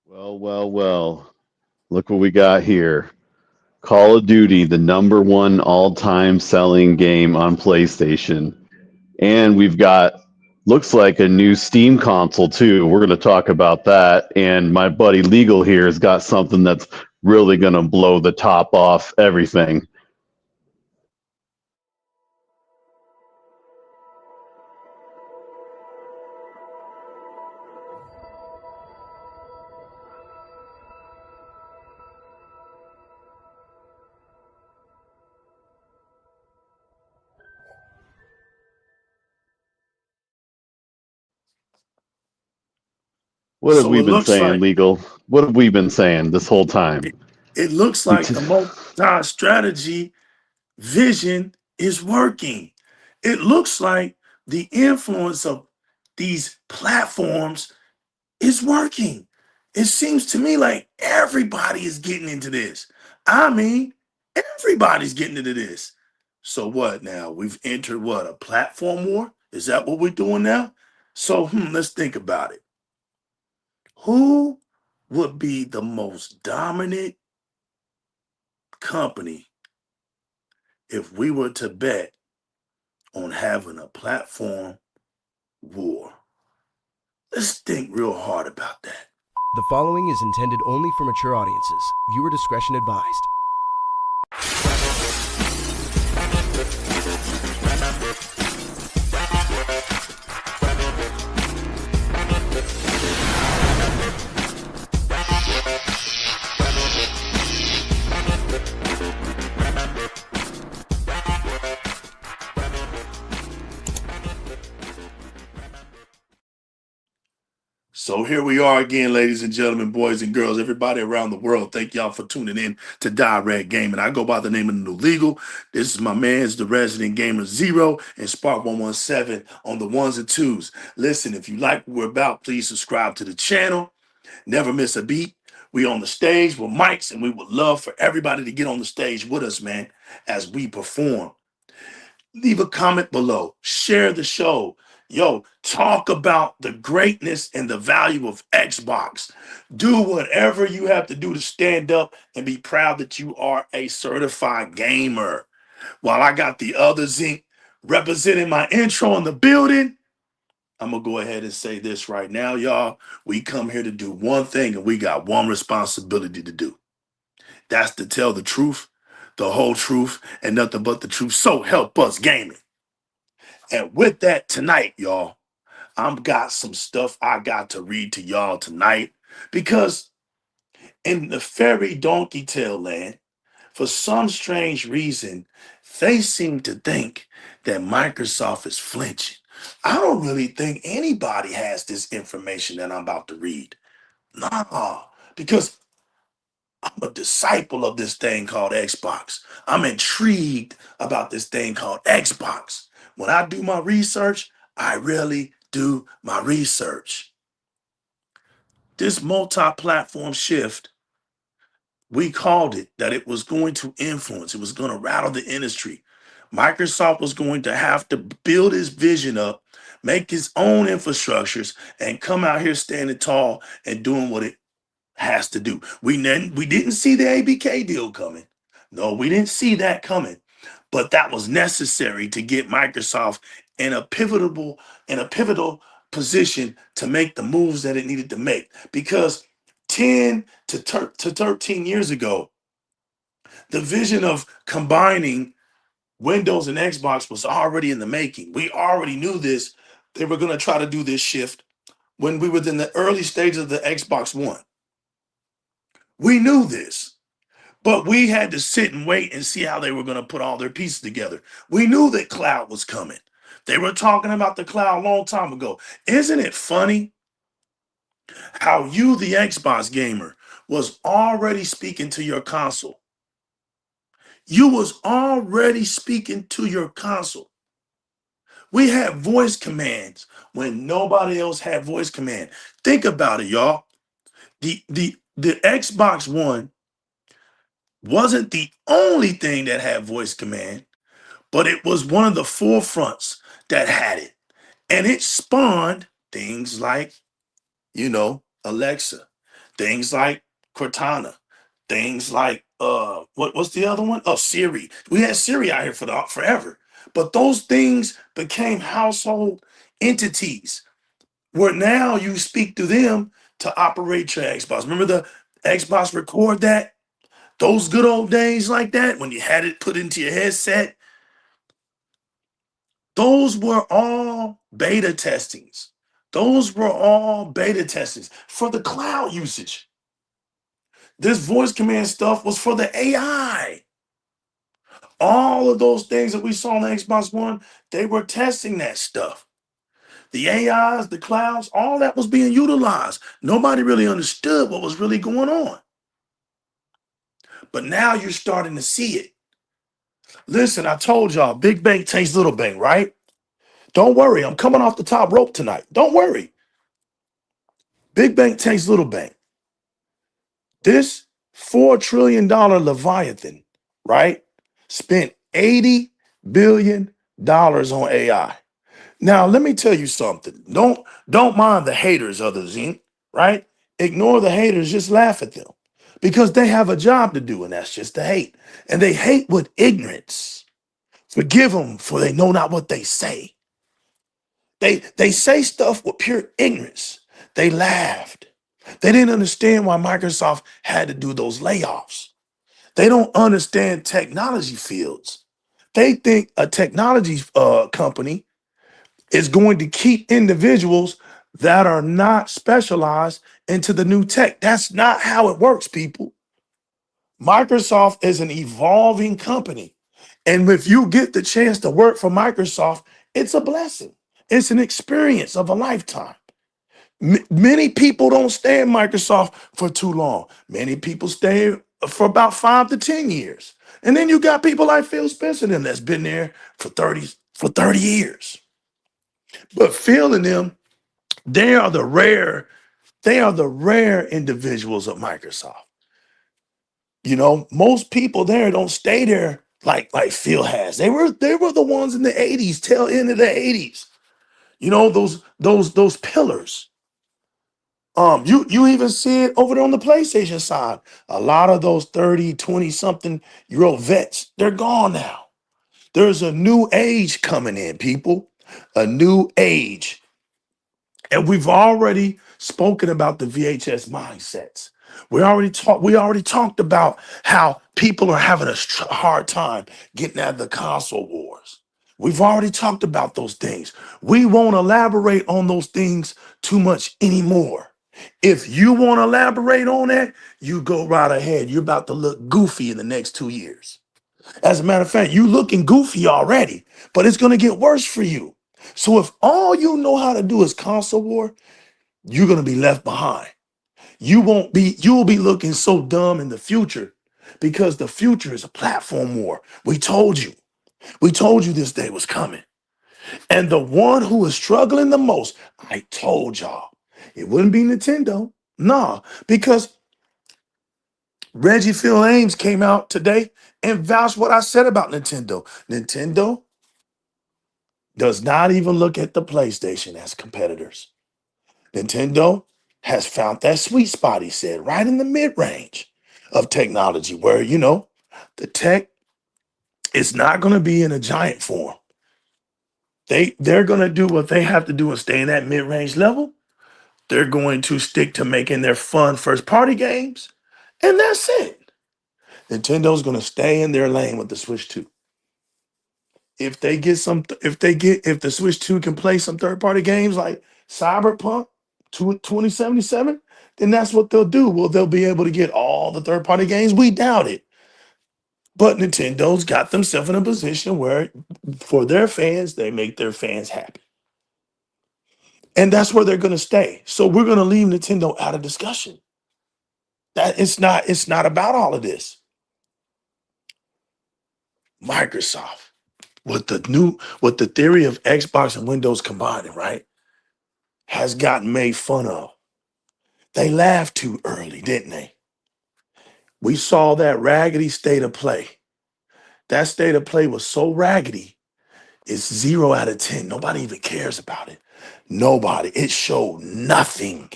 Well, well, well. Look what we got here. Call of Duty, the number one all-time selling game on PlayStation. And we've got looks like a new Steam console too. We're going to talk about that. And my buddy Legal here has got something that's really going to blow the top off everything. What have So we it been looks saying, like Legal? What have we been saying this whole time? it, it looks We like t- the multi-strategy vision is working. It looks like the influence of these platforms is working. It seems to me like everybody is getting into this. I mean, everybody's getting into this. So what now? We've entered what, a platform war? Is that what we're doing now? So let's think about it. Who would be the most dominant company if we were to bet on having a platform war? Let's think real hard about that. The following is intended only for mature audiences. Viewer discretion advised. So here we are again, ladies and gentlemen, boys and girls, everybody around the world. Thank y'all for tuning in to Di-RRec Gaming. I go by the name of the New Legal. This is my man's the Resident Gamer Zero and Spark 117 on the ones and twos. Listen, if you like what we're about, please subscribe to the channel. Never miss a beat. We on the stage with mics, and we would love for everybody to get on the stage with us, man, as we perform. Leave a comment below. Share the show. Yo, talk about the greatness and the value of Xbox. Do whatever you have to do to stand up and be proud that you are a certified gamer. While I got the other Zinc representing my intro in the building, I'm going to go ahead and say this right now, y'all. We come here to do one thing, and we got one responsibility to do. That's to tell the truth, the whole truth, and nothing but the truth. So help us gaming. And with that tonight, y'all, I've got some stuff I got to read to y'all tonight because in the fairy donkey tale land, for some strange reason, they seem to think that Microsoft is flinching. I don't really think anybody has this information that I'm about to read. Nah, because I'm a disciple of this thing called Xbox. I'm intrigued about this thing called Xbox. When I do my research, I really do my research. This multi-platform shift, we called it that it was going to influence, it was going to rattle the industry. Microsoft was going to have to build his vision up, make his own infrastructures, and come out here standing tall and doing what it has to do. We didn't see the ABK deal coming. No, we didn't see that coming. But that was necessary to get Microsoft in a pivotal position to make the moves that it needed to make. Because 10 to 13 years ago, the vision of combining Windows and Xbox was already in the making. We already knew this. They were going to try to do this shift when we were in the early stages of the Xbox One. We knew this, but we had to sit and wait and see how they were going to put all their pieces together. We knew that cloud was coming. They were talking about the cloud a long time ago. Isn't it funny how you, the Xbox gamer, was already speaking to your console? You was already speaking to your console. We had voice commands when nobody else had voice command. Think about it, y'all. The Xbox One wasn't the only thing that had voice command, but it was one of the forefronts that had it. And it spawned things like, Alexa, things like Cortana, things like what's the other one? Oh, Siri. We had Siri out here forever. But those things became household entities where now you speak to them to operate your Xbox. Remember the Xbox record that? Those good old days like that when you had it put into your headset. Those were all beta testings. Those were all beta testings for the cloud usage. This voice command stuff was for the AI. All of those things that we saw on the Xbox One, they were testing that stuff. The AIs, the clouds, all that was being utilized. Nobody really understood what was really going on. But now you're starting to see it. Listen, I told y'all, big bank takes little bank, right? Don't worry, I'm coming off the top rope tonight. Don't worry. Big bank takes little bank. This $4 trillion Leviathan, right, spent $80 billion on AI. Now, let me tell you something. Don't mind the haters of the Zinc, right? Ignore the haters, just laugh at them because they have a job to do, and that's just to hate. And they hate with ignorance. Forgive them, for they know not what they say. They say stuff with pure ignorance. They laughed. They didn't understand why Microsoft had to do those layoffs. They don't understand technology fields. They think a technology company is going to keep individuals that are not specialized into the new tech. That's not how it works, people. Microsoft is an evolving company. And if you get the chance to work for Microsoft, it's a blessing. It's an experience of a lifetime. Many people don't stay in Microsoft for too long. Many people stay for about 5 to 10 years. And then you got people like Phil Spencer and them that's been there for 30 years. But Phil and them, they are the rare individuals of Microsoft. You know, most people there don't stay there like Phil has. They were the ones in the 80s, tail end of the 80s. You know, those pillars. You even see it over there on the PlayStation side. A lot of those 30, 20 something year old vets, they're gone now. There's a new age coming in, people. A new age. And we've already spoken about the VHS mindsets. We already talked about how people are having a hard time getting out of the console wars. We've already talked about those things. We won't elaborate on those things too much anymore. If you want to elaborate on that, you go right ahead. You're about to look goofy in the next 2 years. As a matter of fact, you looking goofy already, but it's going to get worse for you. So if all you know how to do is console war, you're going to be left behind. You will be looking so dumb in the future because the future is a platform war. We told you this day was coming. And the one who is struggling the most, I told y'all, it wouldn't be Nintendo. Nah, because Reggie Phil Ames came out today and vouched what I said about Nintendo. Nintendo does not even look at the PlayStation as competitors. Nintendo has found that sweet spot, he said, right in the mid-range of technology where, you know, the tech is not going to be in a giant form. They're going to do what they have to do and stay in that mid-range level. They're going to stick to making their fun first-party games, and that's it. Nintendo's going to stay in their lane with the Switch 2. If the Switch 2 can play some third-party games like Cyberpunk 2077, then that's what they'll do. Well, they'll be able to get all the third-party games. We doubt it. But Nintendo's got themselves in a position where for their fans, they make their fans happy. And that's where they're going to stay. So we're going to leave Nintendo out of discussion. That it's not about all of this. Microsoft, with the theory of Xbox and Windows combining, right, has gotten made fun of. They laughed too early, didn't they? We saw that raggedy state of play. That state of play was so raggedy, it's 0 out of 10. Nobody even cares about it. Nobody. It showed nothing.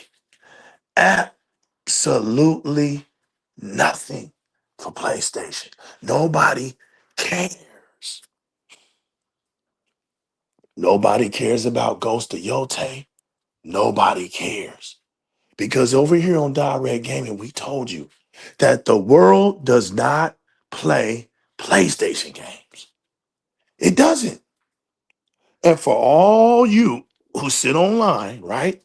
absolutely nothing for PlayStation. Nobody cares. Nobody cares about Ghost of Yote. Nobody cares. Because over here on Direct Gaming, we told you that the world does not play PlayStation games. It doesn't. And for all you who sit online, right?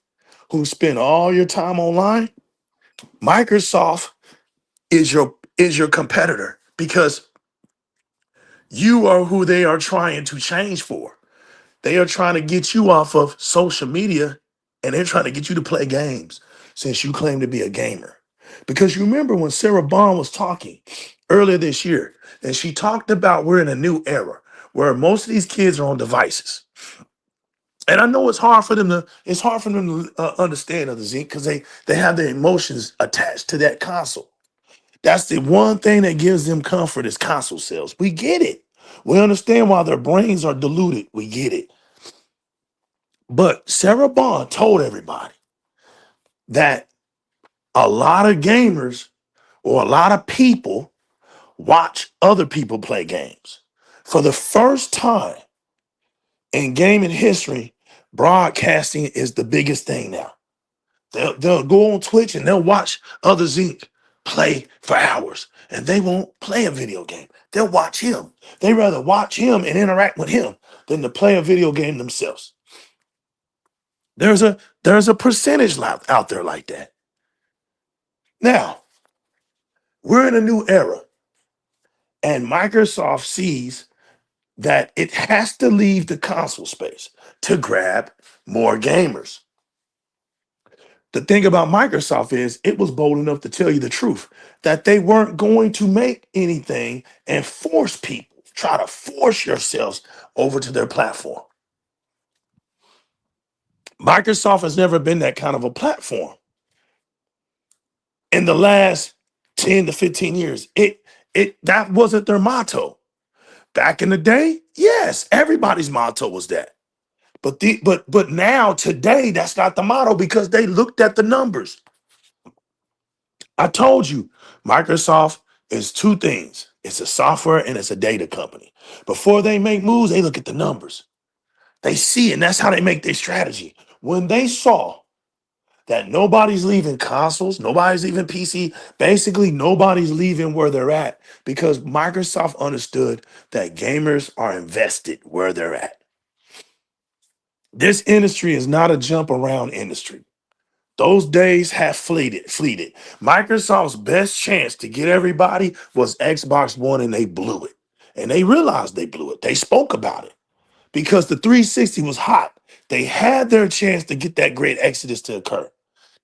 Who spend all your time online, Microsoft is your competitor because you are who they are trying to change for. They are trying to get you off of social media and they're trying to get you to play games since you claim to be a gamer. Because you remember when Sarah Bond was talking earlier this year, and she talked about we're in a new era where most of these kids are on devices. And I know it's hard for them to understand other Zeke because they have their emotions attached to that console. That's the one thing that gives them comfort is console sales. We get it. We understand why their brains are diluted. We get it. But Sarah Bond told everybody that a lot of gamers or a lot of people watch other people play games. For the first time in gaming history, broadcasting is the biggest thing now. They'll go on Twitch and they'll watch other Zeke play for hours and they won't play a video game. They'll watch him. They rather watch him and interact with him than to play a video game themselves. There's a percentage out there like that. Now, we're in a new era and Microsoft sees that it has to leave the console space to grab more gamers. The thing about Microsoft is it was bold enough to tell you the truth that they weren't going to make anything and force people, try to force yourselves over to their platform. Microsoft has never been that kind of a platform. In the last 10 to 15 years, that wasn't their motto. Back in the day, yes, everybody's motto was that. But now today, that's not the motto because they looked at the numbers. I told you, Microsoft is two things. It's a software and it's a data company. Before they make moves, they look at the numbers. They see it, and that's how they make their strategy. When they saw that nobody's leaving consoles, nobody's leaving PC, basically nobody's leaving where they're at because Microsoft understood that gamers are invested where they're at. This industry is not a jump around industry. Those days have fleeted. Microsoft's best chance to get everybody was Xbox One, and they blew it. And they realized they blew it. They spoke about it because the 360 was hot. They had their chance to get that great exodus to occur.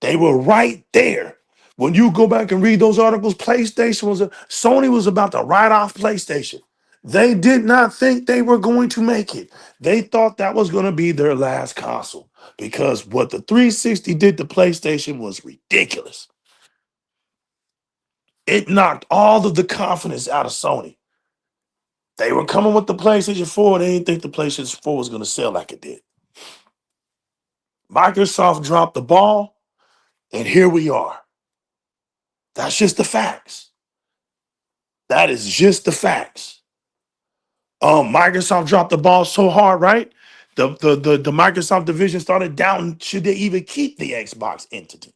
They were right there. When you go back and read those articles, Sony was about to write off PlayStation. They did not think they were going to make it. They thought that was going to be their last console because what the 360 did to PlayStation was ridiculous. It knocked all of the confidence out of Sony. They were coming with the PlayStation 4. They didn't think the PlayStation 4 was going to sell like it did. Microsoft dropped the ball, and here we are. That's just the facts. That is just the facts. Microsoft dropped the ball so hard, right? The Microsoft division started doubting, should they even keep the Xbox entity?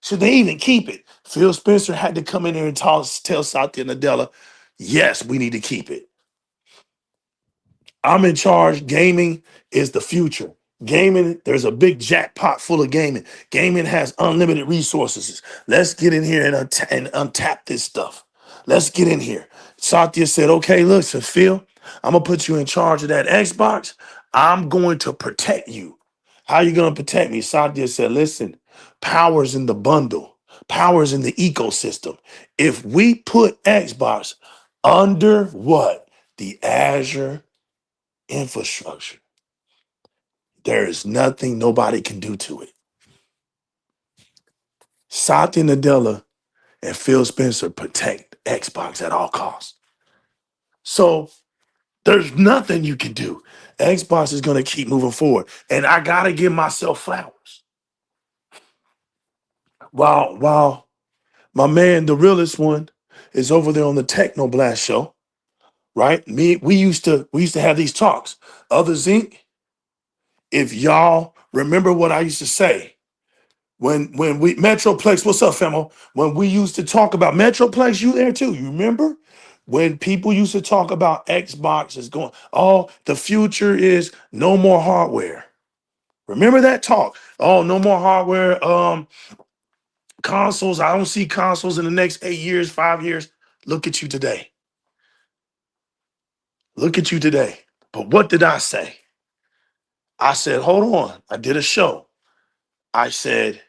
Should they even keep it? Phil Spencer had to come in there and tell Satya Nadella, yes, we need to keep it. I'm in charge. Gaming is the future. Gaming, there's a big jackpot full of gaming. Gaming has unlimited resources. Let's get in here and untap this stuff. Let's get in here. Satya said, okay, look, so Phil, I'm going to put you in charge of that Xbox. I'm going to protect you. How are you going to protect me? Satya said, listen, power's in the bundle. Power's in the ecosystem. If we put Xbox under what? The Azure infrastructure, there is nothing nobody can do to it. Satya Nadella and Phil Spencer protect Xbox at all costs. So there's nothing you can do. Xbox is going to keep moving forward. And I got to give myself flowers. While My man, the realest one, is over there on the Teknoblast show, right? We used to have these talks. Others Inc., if y'all remember what I used to say, when we Metroplex, what's up, Femo? When we used to talk about Metroplex, you there too. You remember? When people used to talk about Xbox is going, oh, the future is no more hardware. Remember that talk? Oh, no more hardware. Consoles. I don't see consoles in the next 8 years, 5 years. Look at you today. Look at you today. But what did I say? I said, hold on. I did a show. I said,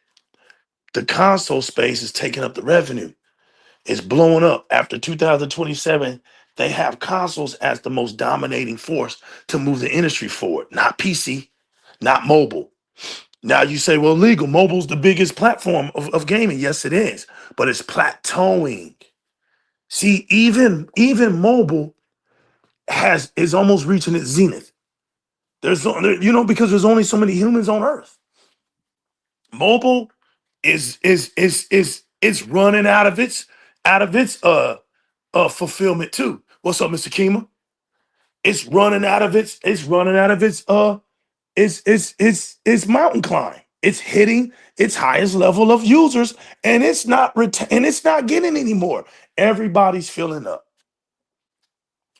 the console space is taking up the revenue. It's blowing up. After 2027, they have consoles as the most dominating force to move the industry forward, not PC, not mobile. Now you say, well, legal, mobile's the biggest platform of gaming. Yes, it is, but it's plateauing. See, even mobile is almost reaching its zenith. Because there's only so many humans on Earth. Mobile is running out of its fulfillment too. What's up, Mr. Kima? It's running out of its mountain climb. It's hitting its highest level of users, and it's not getting any more. Everybody's filling up,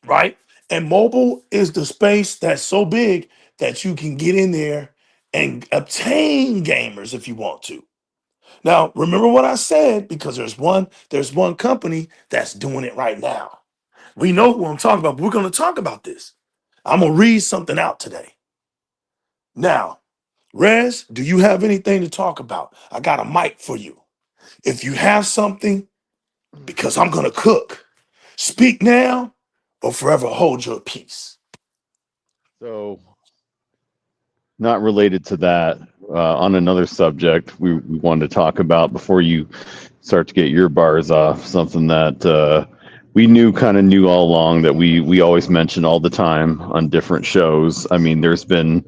right? And mobile is the space that's so big that you can get in there and obtain gamers if you want to. Now, remember what I said, because there's one company that's doing it right now. We know who I'm talking about, but we're going to talk about this. I'm going to read something out today. Now, Rez, do you have anything to talk about? I got a mic for you. If you have something, because I'm going to cook, speak now or forever hold your peace. So, not related to that, on another subject we wanted to talk about before you start to get your bars off, something that we knew all along, that we always mention all the time on different shows. I mean, there's been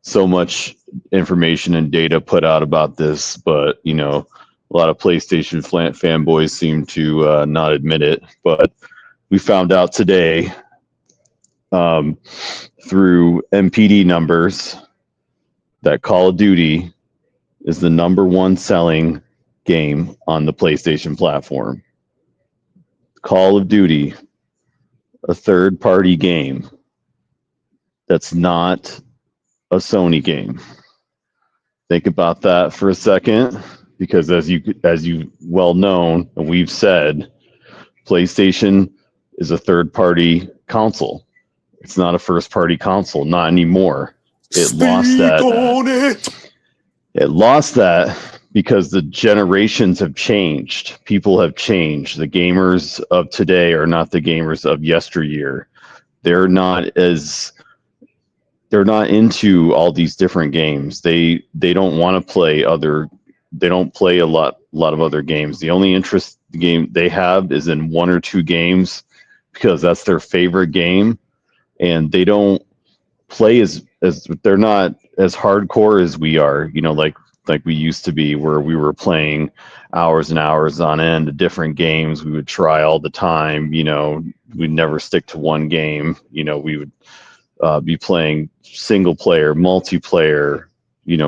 so much information and data put out about this, but a lot of PlayStation fanboys seem to not admit it. But we found out today through MPD numbers that Call of Duty is the #1 selling game on the PlayStation platform. Call of Duty, a third-party game that's not a Sony game. Think about that for a second, because as you well know, and we've said, PlayStation is a third-party console. It's not a first-party console, not anymore. It lost that because the generations have changed. People have changed. The gamers of today are not the gamers of yesteryear. They're not into all these different games. They don't want to play they don't play a lot of other games. The only interest the game they have is in one or two games, because that's their favorite game, and they don't play as they're not as hardcore as we are, like we used to be, where we were playing hours and hours on end of different games. We would try all the time. We'd never stick to one game. We would be playing single player, multiplayer,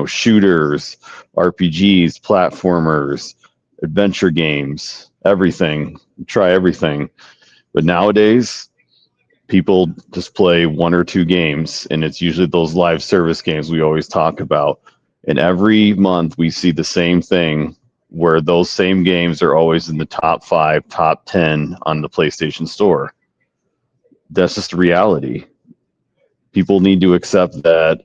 shooters, RPGs, platformers, adventure games, everything. Try everything. But nowadays, people just play one or two games, and it's usually those live service games we always talk about. And every month we see the same thing, where those same games are always in the top 5, top 10 on the PlayStation Store. That's just a reality. People need to accept that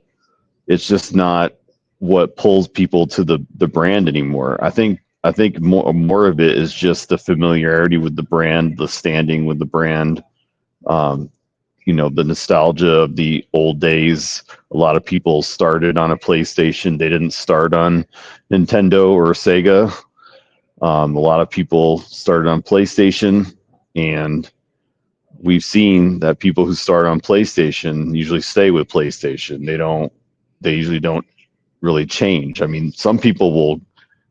it's just not what pulls people to the brand anymore. I think more of it is just the familiarity with the brand, the standing with the brand. The nostalgia of the old days. A lot of people started on a PlayStation. They didn't start on Nintendo or Sega. A lot of people started on PlayStation, and we've seen that people who start on PlayStation usually stay with PlayStation. They usually don't really change. I mean, some people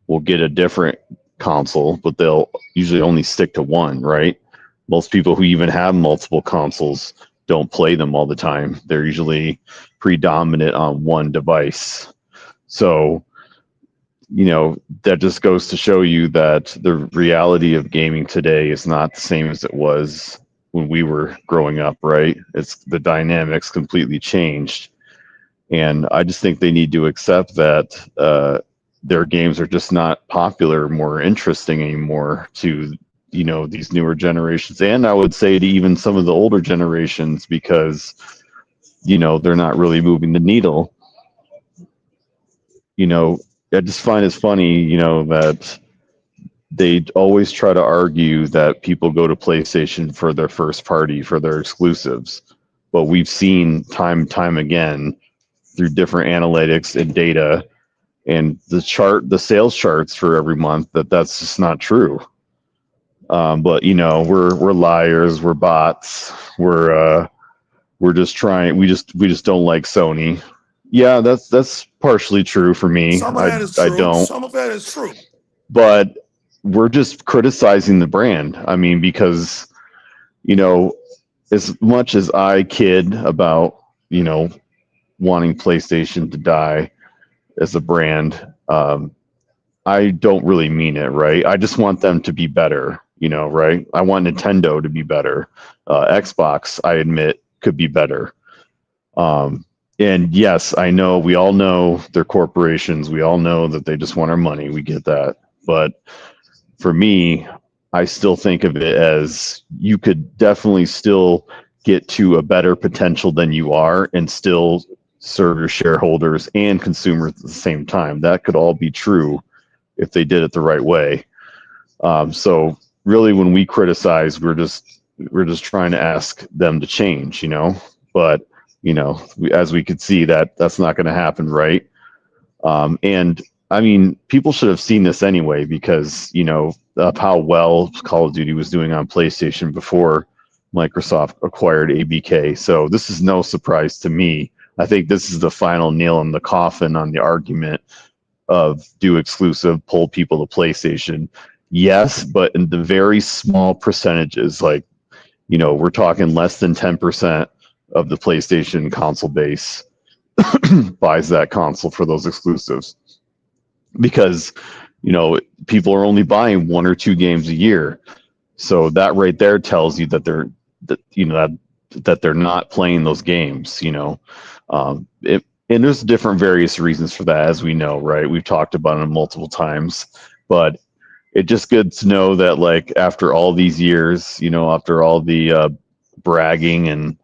will get a different console, but they'll usually only stick to one, right? Most people who even have multiple consoles don't play them all the time. They're usually predominant on one device. So, that just goes to show you that the reality of gaming today is not the same as it was when we were growing up, right? It's the dynamics completely changed. And I just think they need to accept that their games are just not popular, more interesting anymore to, these newer generations. And I would say to even some of the older generations, because, they're not really moving the needle. I just find it funny, that they always try to argue that people go to PlayStation for their first party, for their exclusives. But we've seen time and time again through different analytics and data and the sales charts for every month that's just not true. But we're liars, we're bots, we're just trying. We just don't like Sony. Yeah, that's partially true for me. Some of that is I true. don't. Some of that is true. But we're just criticizing the brand. I mean, because as much as I kid about wanting PlayStation to die as a brand, I don't really mean it, right? I just want them to be better, right? I want Nintendo to be better. Xbox, I admit, could be better. And yes, I know, we all know they're corporations. We all know that they just want our money. We get that. But for me, I still think of it as you could definitely still get to a better potential than you are and still serve your shareholders and consumers at the same time. That could all be true if they did it the right way. So really, when we criticize, we're just trying to ask them to change, but as we could see, that's not going to happen, right? And I mean, people should have seen this anyway, because of how well Call of Duty was doing on PlayStation before Microsoft acquired ABK. So this is no surprise to me. I think this is the final nail in the coffin on the argument of do exclusive, pull people to PlayStation. Yes, but in the very small percentages, like, we're talking less than 10% of the PlayStation console base buys that console for those exclusives, because people are only buying 1 or 2 games a year. So that right there tells you that they're not playing those games. And there's different various reasons for that, as we know, right? We've talked about them multiple times, but it's just good to know that, like, after all these years, after all the bragging and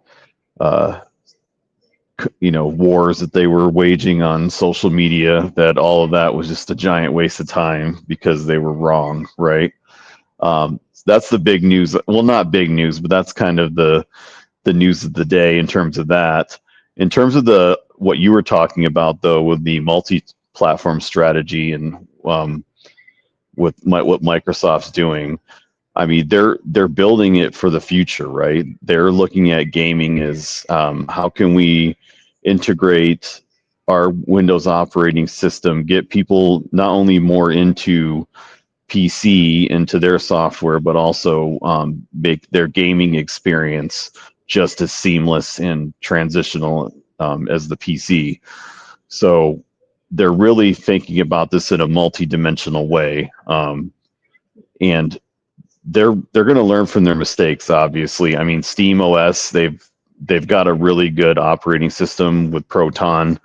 wars that they were waging on social media, that all of that was just a giant waste of time because they were wrong, right? That's the big news. Well, not big news, but that's kind of the news of the day in terms of that. In terms of what you were talking about, though, with the multi-platform strategy and what Microsoft's doing, I mean, they're building it for the future, right? They're looking at gaming as how can we integrate our Windows operating system, get people not only more into PC, into their software, but also make their gaming experience just as seamless and transitional as the PC. So they're really thinking about this in a multi-dimensional way, and they're going to learn from their mistakes. Obviously, I mean, Steam OS, they've got a really good operating system with Proton.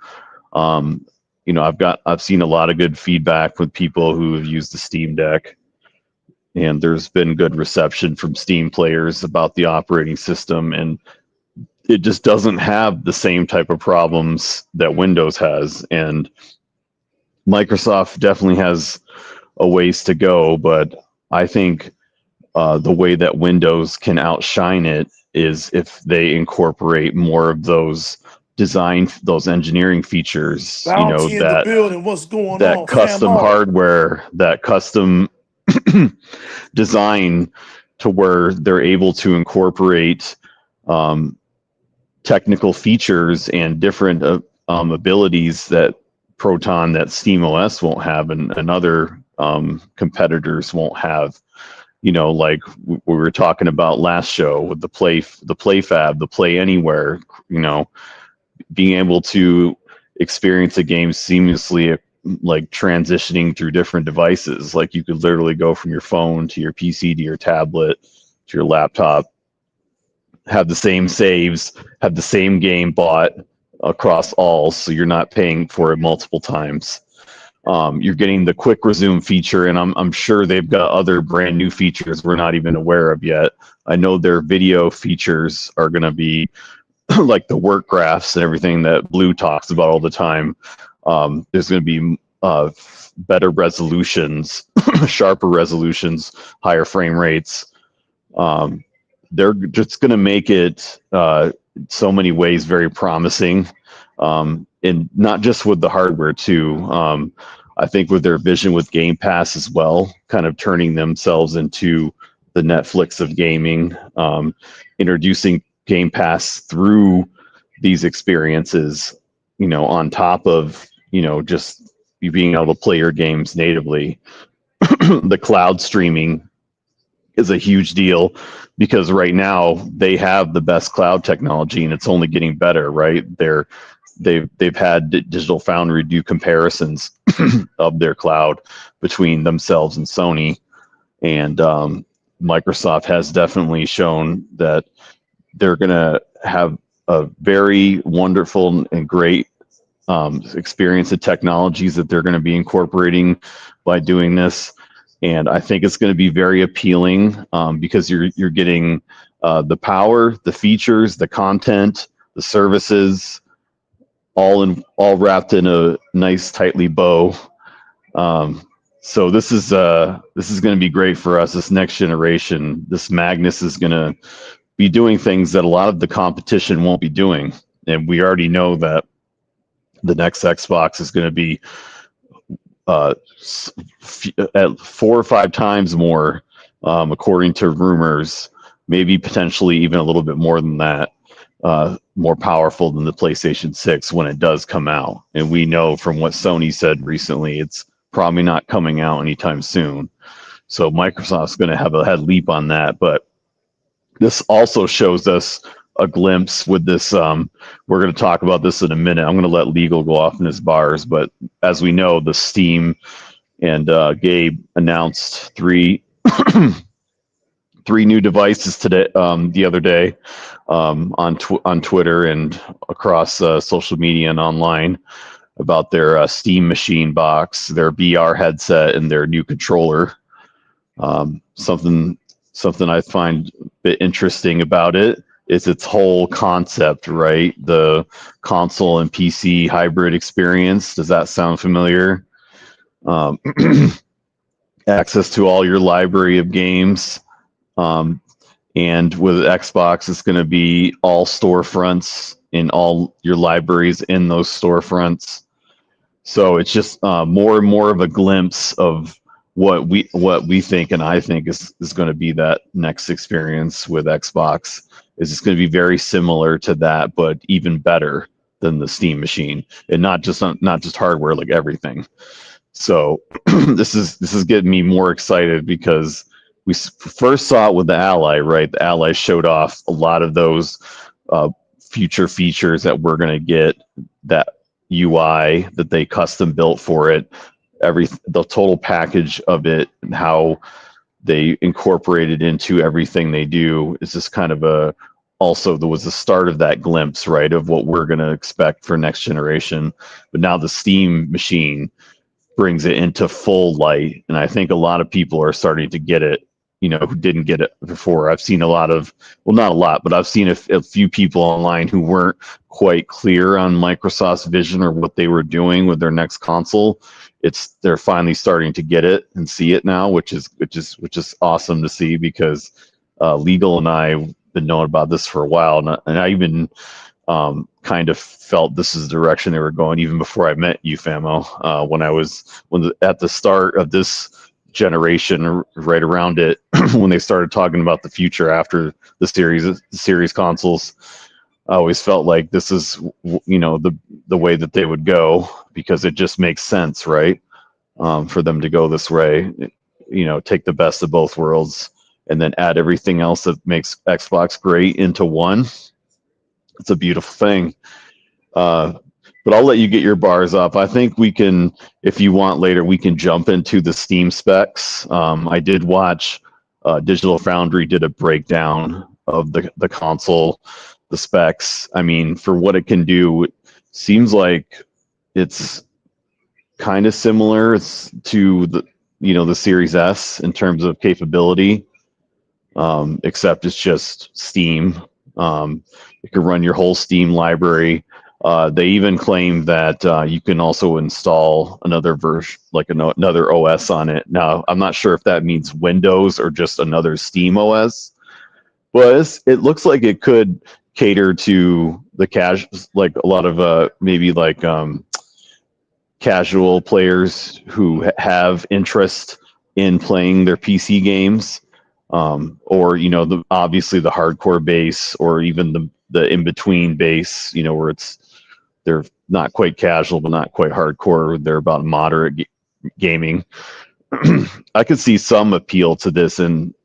I've seen a lot of good feedback with people who have used the Steam Deck, and there's been good reception from Steam players about the operating system, and it just doesn't have the same type of problems that Windows has. And Microsoft definitely has a ways to go, but I think the way that Windows can outshine it is if they incorporate more of those engineering features, Bounty in the building. What's going that on? custom hardware, that custom design, to where they're able to incorporate technical features and different abilities that Proton, that Steam OS won't have, and other competitors won't have. Like we were talking about last show with the play fab, the play anywhere, being able to experience a game seamlessly, like transitioning through different devices. Like you could literally go from your phone to your PC to your tablet to your laptop, have the same saves, have the same game bought across all, so you're not paying for it multiple times. You're getting the quick resume feature, and I'm sure they've got other brand new features we're not even aware of yet. I know their video features are going to be like the work graphs and everything that Blue talks about all the time. There's going to be better resolutions, sharper resolutions, higher frame rates. They're just going to make it so many ways very promising, and not just with the hardware too. I think with their vision with Game Pass as well, kind of turning themselves into the Netflix of gaming, introducing Game Pass through these experiences, on top of, just you being able to play your games natively. The cloud streaming is a huge deal because right now they have the best cloud technology and it's only getting better, right? They've had Digital Foundry do comparisons of their cloud between themselves and Sony, and Microsoft has definitely shown that they're going to have a very wonderful and great experience of technologies that they're going to be incorporating by doing this. And I think it's going to be very appealing because you're getting the power, the features, the content, the services, all wrapped in a nice tightly bow. So this is going to be great for us. This next generation, this Magnus is going to be doing things that a lot of the competition won't be doing, and we already know that the next Xbox is going to be at 4 or 5 times more, according to rumors, maybe potentially even a little bit more than that, more powerful than the PlayStation 6 when it does come out. And we know from what Sony said recently, it's probably not coming out anytime soon. So Microsoft's going to have a head leap on that. But this also shows us a glimpse with this. We're going to talk about this in a minute. I'm going to let Legal go off in his bars. But as we know, the Steam and Gabe announced 3 new devices today, the other day, on Twitter and across social media and online, about their Steam Machine box, their VR headset, and their new controller. Something I find a bit interesting about it is its whole concept, right? The console and PC hybrid experience. Does that sound familiar? Access to all your library of games. And with Xbox, it's going to be all storefronts in all your libraries in those storefronts. So it's just more and more of a glimpse of what we think, and I think is going to be that next experience with Xbox. Is it's going to be very similar to that, but even better than the Steam machine, and not just hardware, like everything. So this is getting me more excited because we first saw it with the Ally, right? The Ally showed off a lot of those future features that we're going to get, that UI that they custom built for it, the total package of it, and how they incorporate it into everything they do is just kind of also there was the start of that glimpse, right, of what we're going to expect for next generation. But now the Steam machine brings it into full light, and I think a lot of people are starting to get it, who didn't get it before. I've seen not a lot, but I've seen a few people online who weren't quite clear on Microsoft's vision or what they were doing with their next console. They're finally starting to get it and see it now, which is awesome to see, because Legal and I have been knowing about this for a while, and I even kind of felt this is the direction they were going even before I met you, Famo. At the start of this generation, right around it, when they started talking about the future after the series consoles, I always felt like this is the way that they would go, because it just makes sense, right? for them to go this way. You know, take the best of both worlds and then add everything else that makes Xbox great into one. It's a beautiful thing. But I'll let you get your bars up. I think we can, if you want later, we can jump into the Steam specs. I did watch Digital Foundry did a breakdown of the console, the specs. I mean, for what it can do, it seems like it's kind of similar to the Series S in terms of capability, except it's just Steam. You can run your whole Steam library. They even claim that you can also install another version, like another OS on it. Now, I'm not sure if that means Windows or just another Steam OS, but it looks like it could cater to the like a lot of maybe like casual players who have interest in playing their PC games, or obviously the hardcore base, or even the in between base, where they're not quite casual but not quite hardcore. They're about moderate gaming. I could see some appeal to this, and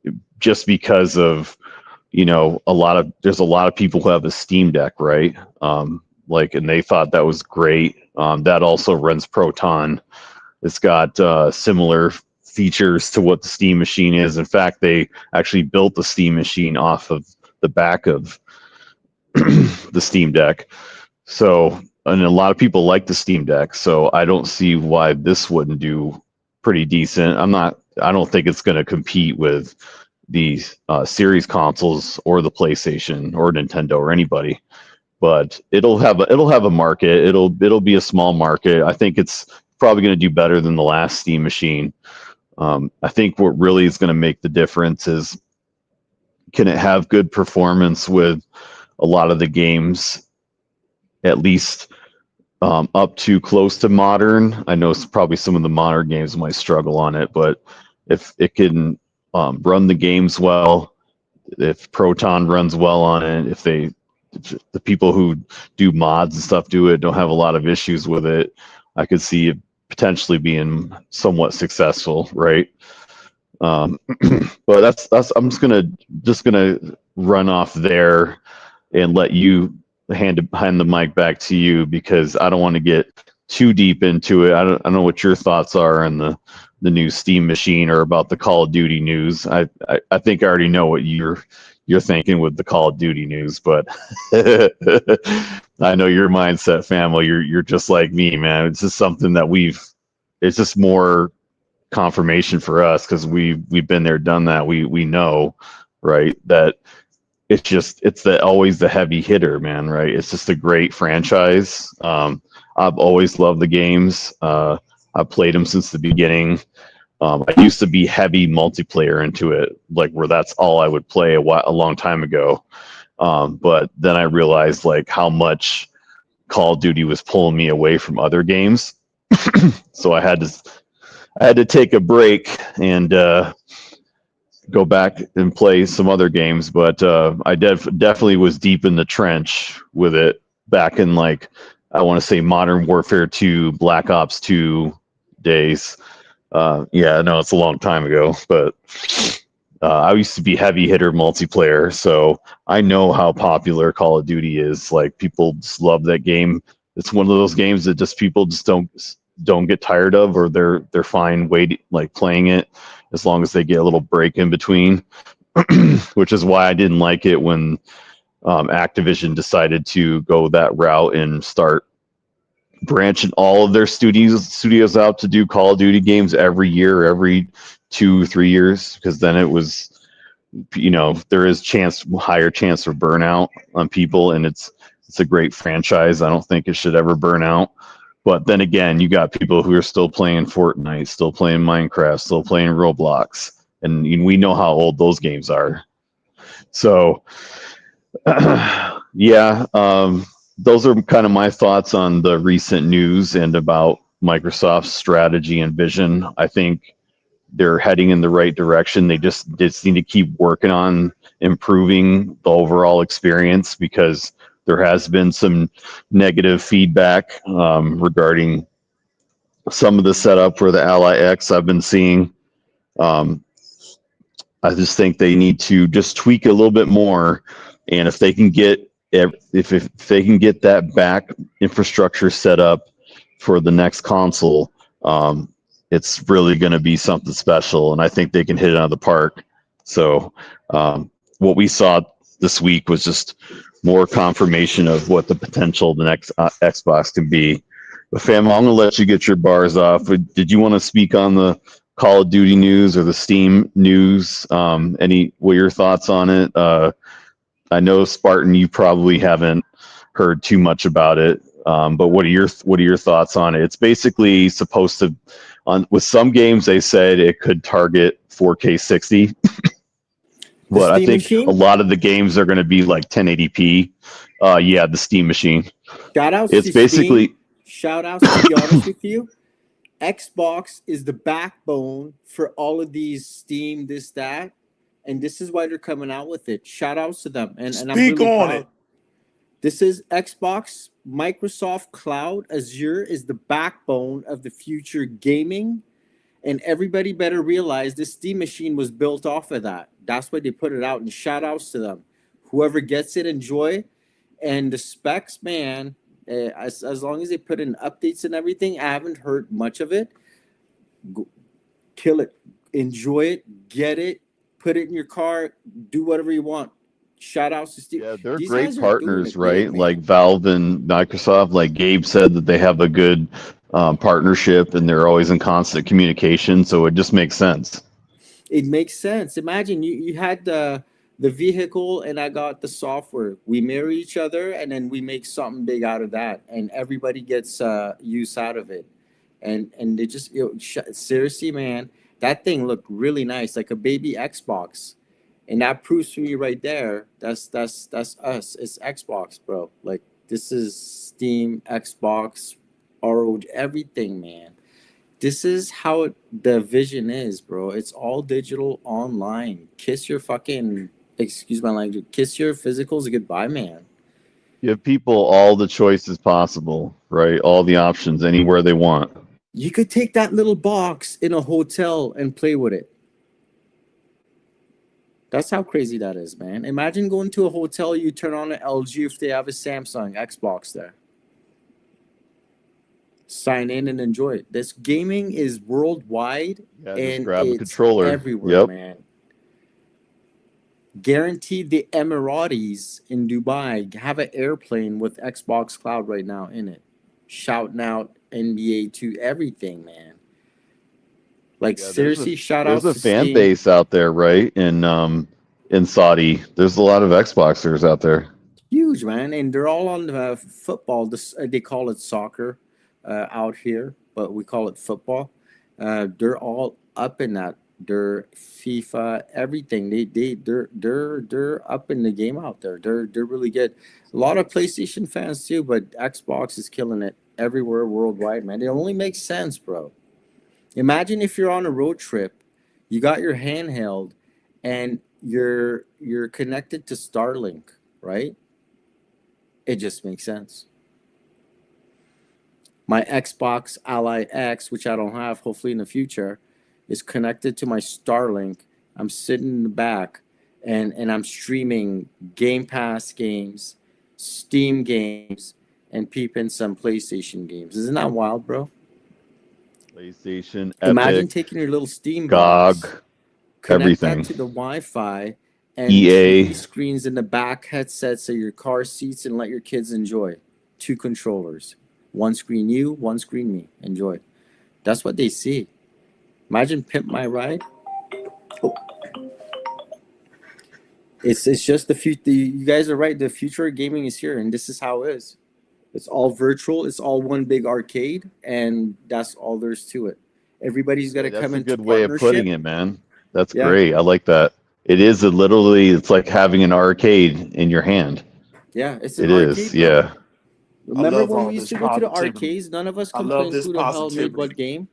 just because of there's a lot of people who have a Steam Deck, right? And they thought that was great. That also runs Proton. It's got similar features to what the Steam machine is. In fact, they actually built the Steam machine off of the back of the Steam Deck. So, and a lot of people like the Steam Deck, so I don't see why this wouldn't do pretty decent. I don't think it's going to compete with the series consoles or the PlayStation or Nintendo or anybody, but it'll have a market. It'll be a small market. I think it's probably going to do better than the last Steam machine. I think what really is going to make the difference is, can it have good performance with a lot of the games, at least up to close to modern. I know probably some of the modern games might struggle on it, but if it can run the games well, if Proton runs well on it, if the people who do mods and stuff do it, don't have a lot of issues with it, I could see it potentially being somewhat successful, right? But that's I'm just gonna run off there and let you hand the mic back to you, because I don't want to get too deep into it. I don't know what your thoughts are on the new Steam machine or about the Call of Duty news. I think I already know what you're thinking with the Call of Duty news, but I know your mindset, family. You're just like me, man. It's just something that it's just more confirmation for us, because we've been there, done that. We know, right, that it's always the heavy hitter, man, right? It's just a great franchise. I've always loved the games. I've played them since the beginning. I used to be heavy multiplayer into it, like where that's all I would play a long time ago. But then I realized like how much Call of Duty was pulling me away from other games. So I had to take a break and go back and play some other games. But I definitely was deep in the trench with it back in, like, I want to say Modern Warfare 2, Black Ops 2 days. Yeah, no, it's a long time ago, but I used to be heavy hitter multiplayer, so I know how popular Call of Duty is. Like, people just love that game. It's one of those games that just people just don't get tired of, or they're fine playing it as long as they get a little break in between. Which is why I didn't like it when Activision decided to go that route and start branching all of their studios out to do Call of Duty games every year, every 2-3 years, because then it was, there is higher chance of burnout on people, and it's a great franchise. I don't think it should ever burn out. But then again, you got people who are still playing Fortnite, still playing Minecraft, still playing Roblox, and we know how old those games are. So yeah, those are kind of my thoughts on the recent news and about Microsoft's strategy and vision. I think they're heading in the right direction. They just need to keep working on improving the overall experience, because there has been some negative feedback regarding some of the setup for the Ally X I've been seeing. I just think they need to just tweak a little bit more, and if they can get if they can get that back infrastructure set up for the next console, it's really going to be something special, and I think they can hit it out of the park. So what we saw this week was just more confirmation of what the potential of the next Xbox can be. But fam, I'm gonna let you get your bars off. Did you want to speak on the Call of Duty news or the Steam news? What are your thoughts on it? I know Spartan, you probably haven't heard too much about it, but what are your thoughts on it? It's basically supposed to, with some games they said it could target 4K 60, but I think machine? a lot of the games are going to be like 1080p. Yeah, the Steam machine. Shout outs It's to basically Steam. Shout outs to be honest with you. Xbox is the backbone for all of these Steam, this, that, and this is why they're coming out with it. Shout outs to them. And I'm really proud. It. This is Xbox, Microsoft Cloud, Azure is the backbone of the future gaming. And everybody better realize this Steam machine was built off of that. That's why they put it out. And shout outs to them. Whoever gets it, enjoy. And the specs, man, as long as they put in updates and everything, I haven't heard much of it. Kill it. Enjoy it. Get it. Put it in your car. Do whatever you want. Shout outs to Steve. Yeah, they're These great guys are partners, doing it right? big, man. Like Valve and Microsoft. Like Gabe said that they have a good partnership and they're always in constant communication. So it just makes sense. It makes sense. Imagine you had the vehicle and I got the software. We marry each other and then we make something big out of that, and everybody gets use out of it. And they just seriously, man, that thing looked really nice, like a baby Xbox. And that proves to me right there, that's us. It's Xbox, bro. Like this is Steam, Xbox, ROG, everything, man. This is how the vision is, bro. It's all digital online. Kiss your fucking, excuse my language, kiss your physicals goodbye, man. Give people all the choices possible, right? All the options anywhere they want. You could take that little box in a hotel and play with it. That's how crazy that is, man. Imagine going to a hotel, you turn on an LG if they have a Samsung Xbox there. Sign in and enjoy it. This gaming is worldwide, Yeah, just and grab a it's controller. everywhere, Yep. man. Guaranteed the Emiratis in Dubai have an airplane with Xbox Cloud right now in it. Shouting out NBA to everything, man. Like Yeah, seriously, shout out there's to a fan Steam. base out there, right? In Saudi, there's a lot of Xboxers out there. Huge, man, and they're all on football. They call it soccer out here, but we call it football. They're all up in that. They're FIFA, everything. They're up in the game out there. They're really good. A lot of PlayStation fans too, but Xbox is killing it everywhere worldwide, man. It only makes sense, bro. Imagine if you're on a road trip, you got your handheld, and you're connected to Starlink, right? It just makes sense. My Xbox Ally X, which I don't have, hopefully in the future, is connected to my Starlink. I'm sitting in the back, and I'm streaming Game Pass games, Steam games, and peeping some PlayStation games. Isn't that wild, bro? PlayStation, Imagine Epic, taking your little Steam GOG, box, connect everything. that to the Wi-Fi, and EA. TV screens in the back, headsets of your car seats, and let your kids enjoy. 2 controllers. One screen you, one screen me. Enjoy. That's what they see. Imagine Pimp My Ride. Oh. It's just the future. You guys are right. The future of gaming is here, and this is how it is. It's all virtual. It's all one big arcade, and that's all there's to it. Everybody's got to come into That's a good way of putting it, man. That's Yeah. great. I like that. It is literally, it's like having an arcade in your hand. Yeah, it's an It arcade. is, bro. yeah. Remember love when all we used this to go to the positivity. arcades? None of us I love complained this who the hell made positivity. what game.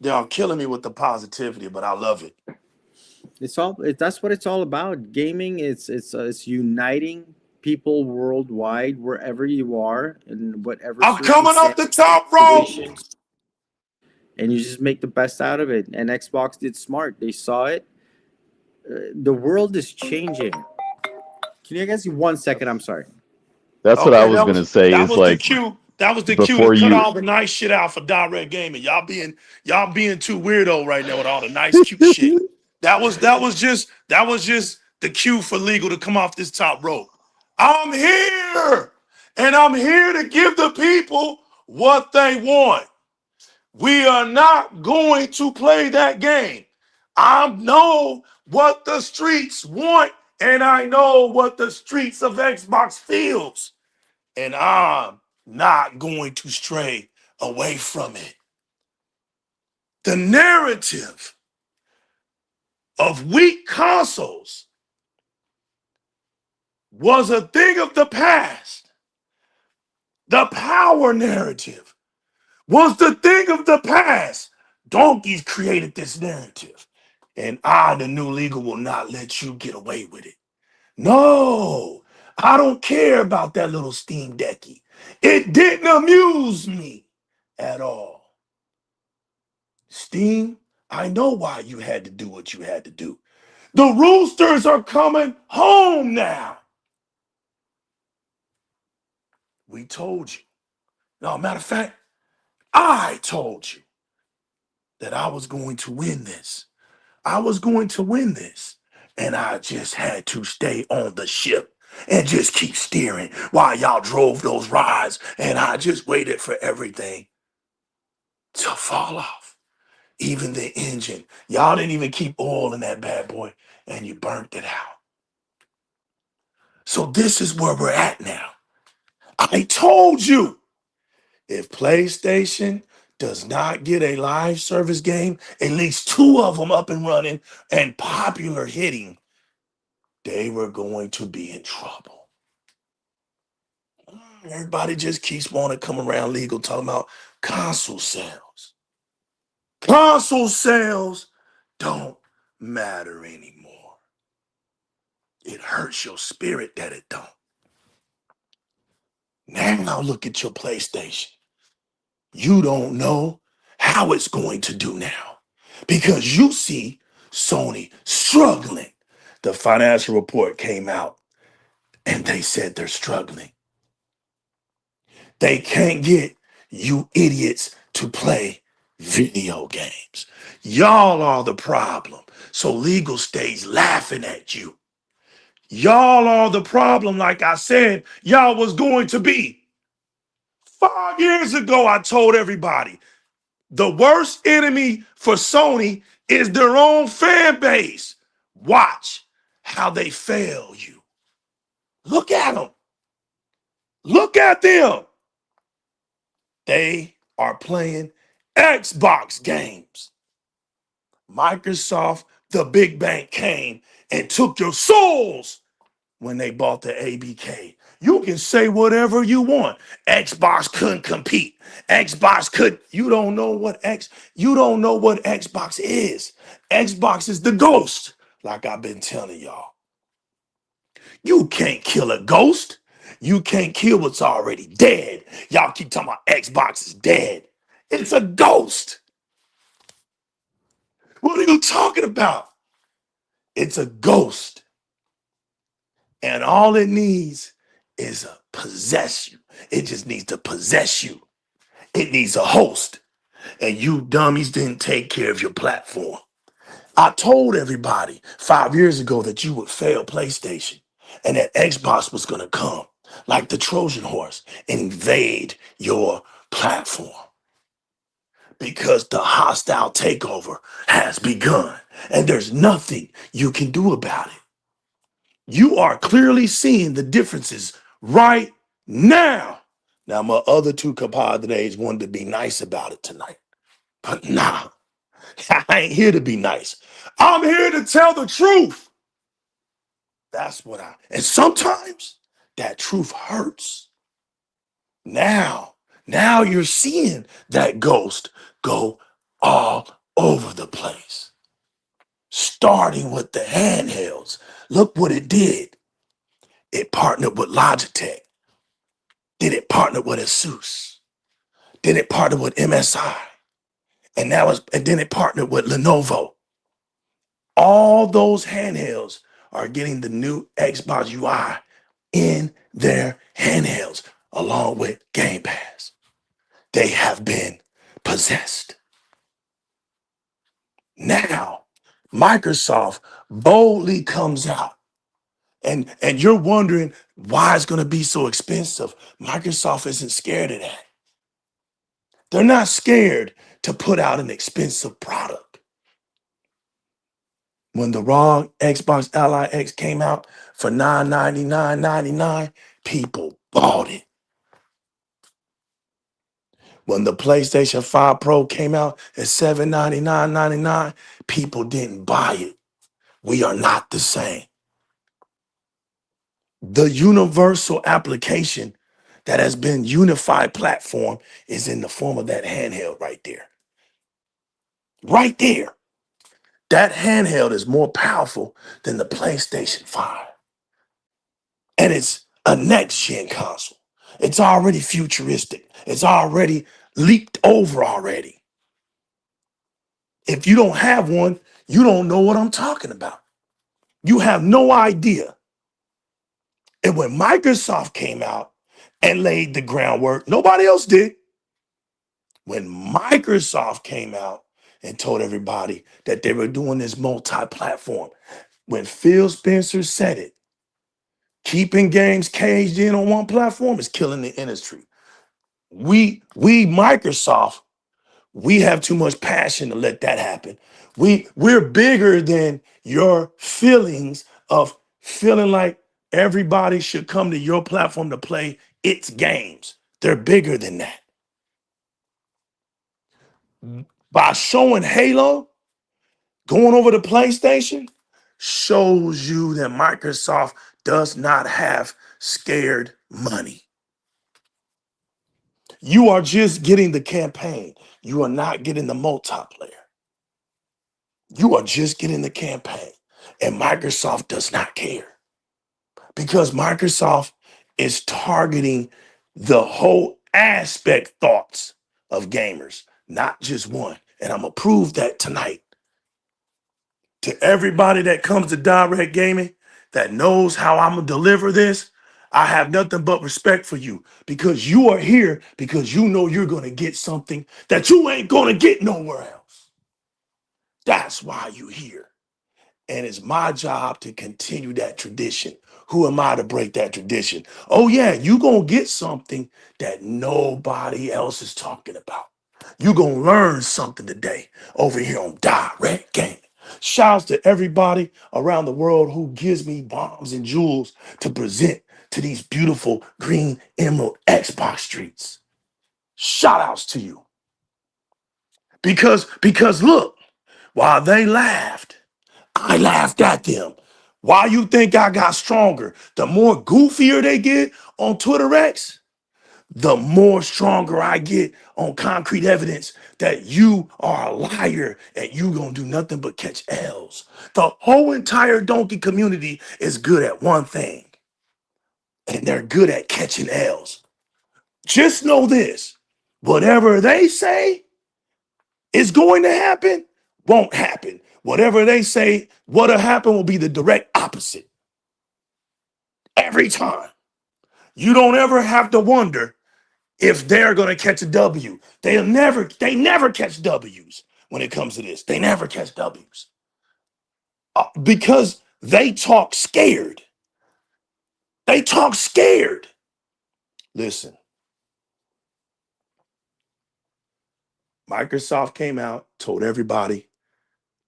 They're killing me with the positivity, but I love it. That's what it's all about. Gaming, it's uniting people worldwide, wherever you are, and whatever. I'm coming up the top rope. situations and you just make the best out of it. And Xbox did smart. They saw it. The world is changing. Can you guys give 1 second? I'm sorry. That's what I Okay, was gonna say. that Is was the like cue. That was the cue to before cut you. all the nice shit out for direct gaming. Y'all being too weirdo right now with all the nice cute shit. That was just the cue for legal to come off this top rope. I'm here, and I'm here to give the people what they want. We are not going to play that game. I know what the streets want, and I know what the streets of Xbox feels, and I'm not going to stray away from it. The narrative of weak consoles was a thing of the past. The power narrative was the thing of the past. Donkeys created this narrative. And I, the new legal, will not let you get away with it. No, I don't care about that little Steam Decky. It didn't amuse me at all. Steam, I know why you had to do what you had to do. The Roosters are coming home now. We told you. No, matter of fact, I told you that I was going to win this. I was going to win this. And I just had to stay on the ship and just keep steering while y'all drove those rides. And I just waited for everything to fall off. Even the engine. Y'all didn't even keep oil in that bad boy, and you burnt it out. So this is where we're at now. I told you, if PlayStation does not get a live service game, at least 2 of them up and running and popular hitting, they were going to be in trouble. Everybody just keeps wanting to come around legal talking about console sales. Console sales don't matter anymore. It hurts your spirit that it don't. Now look at your PlayStation. You don't know how it's going to do now because you see Sony struggling. The financial report came out and they said they're struggling. They can't get you idiots to play video games. Y'all are the problem. So legal stays laughing at you. Y'all are the problem, like I said, y'all was going to be. 5 years ago, I told everybody, the worst enemy for Sony is their own fan base. Watch how they fail you. Look at them. Look at them. They are playing Xbox games. Microsoft, the big bank, came and took your souls when they bought the ABK. You can say whatever you want. Xbox couldn't compete. Xbox could. You don't know what Xbox is. Xbox is the ghost, like I've been telling y'all. You can't kill a ghost. You can't kill what's already dead. Y'all keep talking about Xbox is dead. It's a ghost. What are you talking about? It's a ghost. And all it needs is a possess you. It just needs to possess you. It needs a host. And you dummies didn't take care of your platform. I told everybody 5 years ago that you would fail PlayStation and that Xbox was going to come like the Trojan horse and invade your platform. Because the hostile takeover has begun and there's nothing you can do about it. You are clearly seeing the differences right now. Now, my other 2 compadres wanted to be nice about it tonight. But nah, I ain't here to be nice. I'm here to tell the truth. And sometimes that truth hurts. Now you're seeing that ghost go all over the place. Starting with the handhelds. Look what it did. It partnered with Logitech. Then it partnered with Asus. Then it partnered with MSI. And then it partnered with Lenovo. All those handhelds are getting the new Xbox UI in their handhelds, along with Game Pass. They have been possessed. Now, Microsoft boldly comes out, and you're wondering why it's going to be so expensive. Microsoft isn't scared of that. They're not scared to put out an expensive product. When the raw Xbox Ally X came out for $999.99, people bought it. When the PlayStation 5 Pro came out at $799.99, people didn't buy it. We are not the same. The universal application that has been unified platform is in the form of that handheld right there. Right there. That handheld is more powerful than the PlayStation 5. And it's a next-gen console. It's already futuristic. It's already leaked over already. If you don't have one, you don't know what I'm talking about. You have no idea. And when Microsoft came out and laid the groundwork, nobody else did. When Microsoft came out and told everybody that they were doing this multi-platform, when Phil Spencer said it, keeping games caged in on one platform is killing the industry. We Microsoft, we have too much passion to let that happen. We're bigger than your feelings of feeling like everybody should come to your platform to play its games. They're bigger than that. By showing Halo going over to PlayStation shows you that Microsoft does not have scared money. You are just getting the campaign. You are not getting the multiplayer. You are just getting the campaign. And Microsoft does not care because Microsoft is targeting the whole aspect thoughts of gamers, not just one. And I'm going to prove that tonight. To everybody that comes to Di-RRec Gaming that knows how I'm going to deliver this, I have nothing but respect for you because you are here because you know you're going to get something that you ain't going to get nowhere else. That's why you're here. And it's my job to continue that tradition. Who am I to break that tradition? Oh yeah, you're going to get something that nobody else is talking about. You're going to learn something today over here on Di-RRec Gaming. Shouts to everybody around the world who gives me bombs and jewels to present to these beautiful green emerald Xbox streets. Shout outs to you. Because look, while they laughed, I laughed at them. Why you think I got stronger? The more goofier they get on Twitter X, the more stronger I get on concrete evidence that you are a liar and you gonna do nothing but catch L's. The whole entire donkey community is good at one thing, and they're good at catching L's. Just know this, whatever they say is going to happen, won't happen. Whatever they say what'll happen will be the direct opposite. Every time. You don't ever have to wonder if they're going to catch a W. They never catch W's when it comes to this. They never catch W's. Because they talk scared. They talk scared. Listen. Microsoft came out, told everybody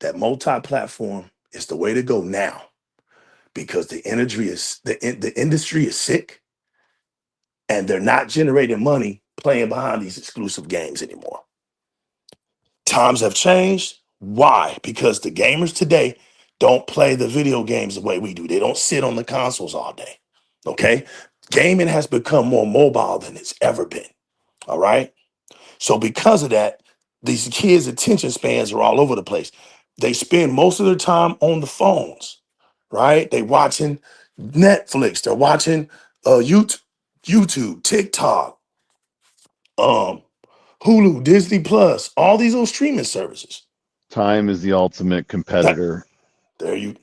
that multi-platform is the way to go now because the industry is sick and they're not generating money playing behind these exclusive games anymore. Times have changed. Why? Because the gamers today don't play the video games the way we do. They don't sit on the consoles all day. Okay? Gaming has become more mobile than it's ever been. All right? So because of that, these kids' attention spans are all over the place. They spend most of their time on the phones, right? They watching Netflix. They're watching YouTube, TikTok. Hulu, Disney Plus, all these little streaming services. Time is the ultimate competitor. There you.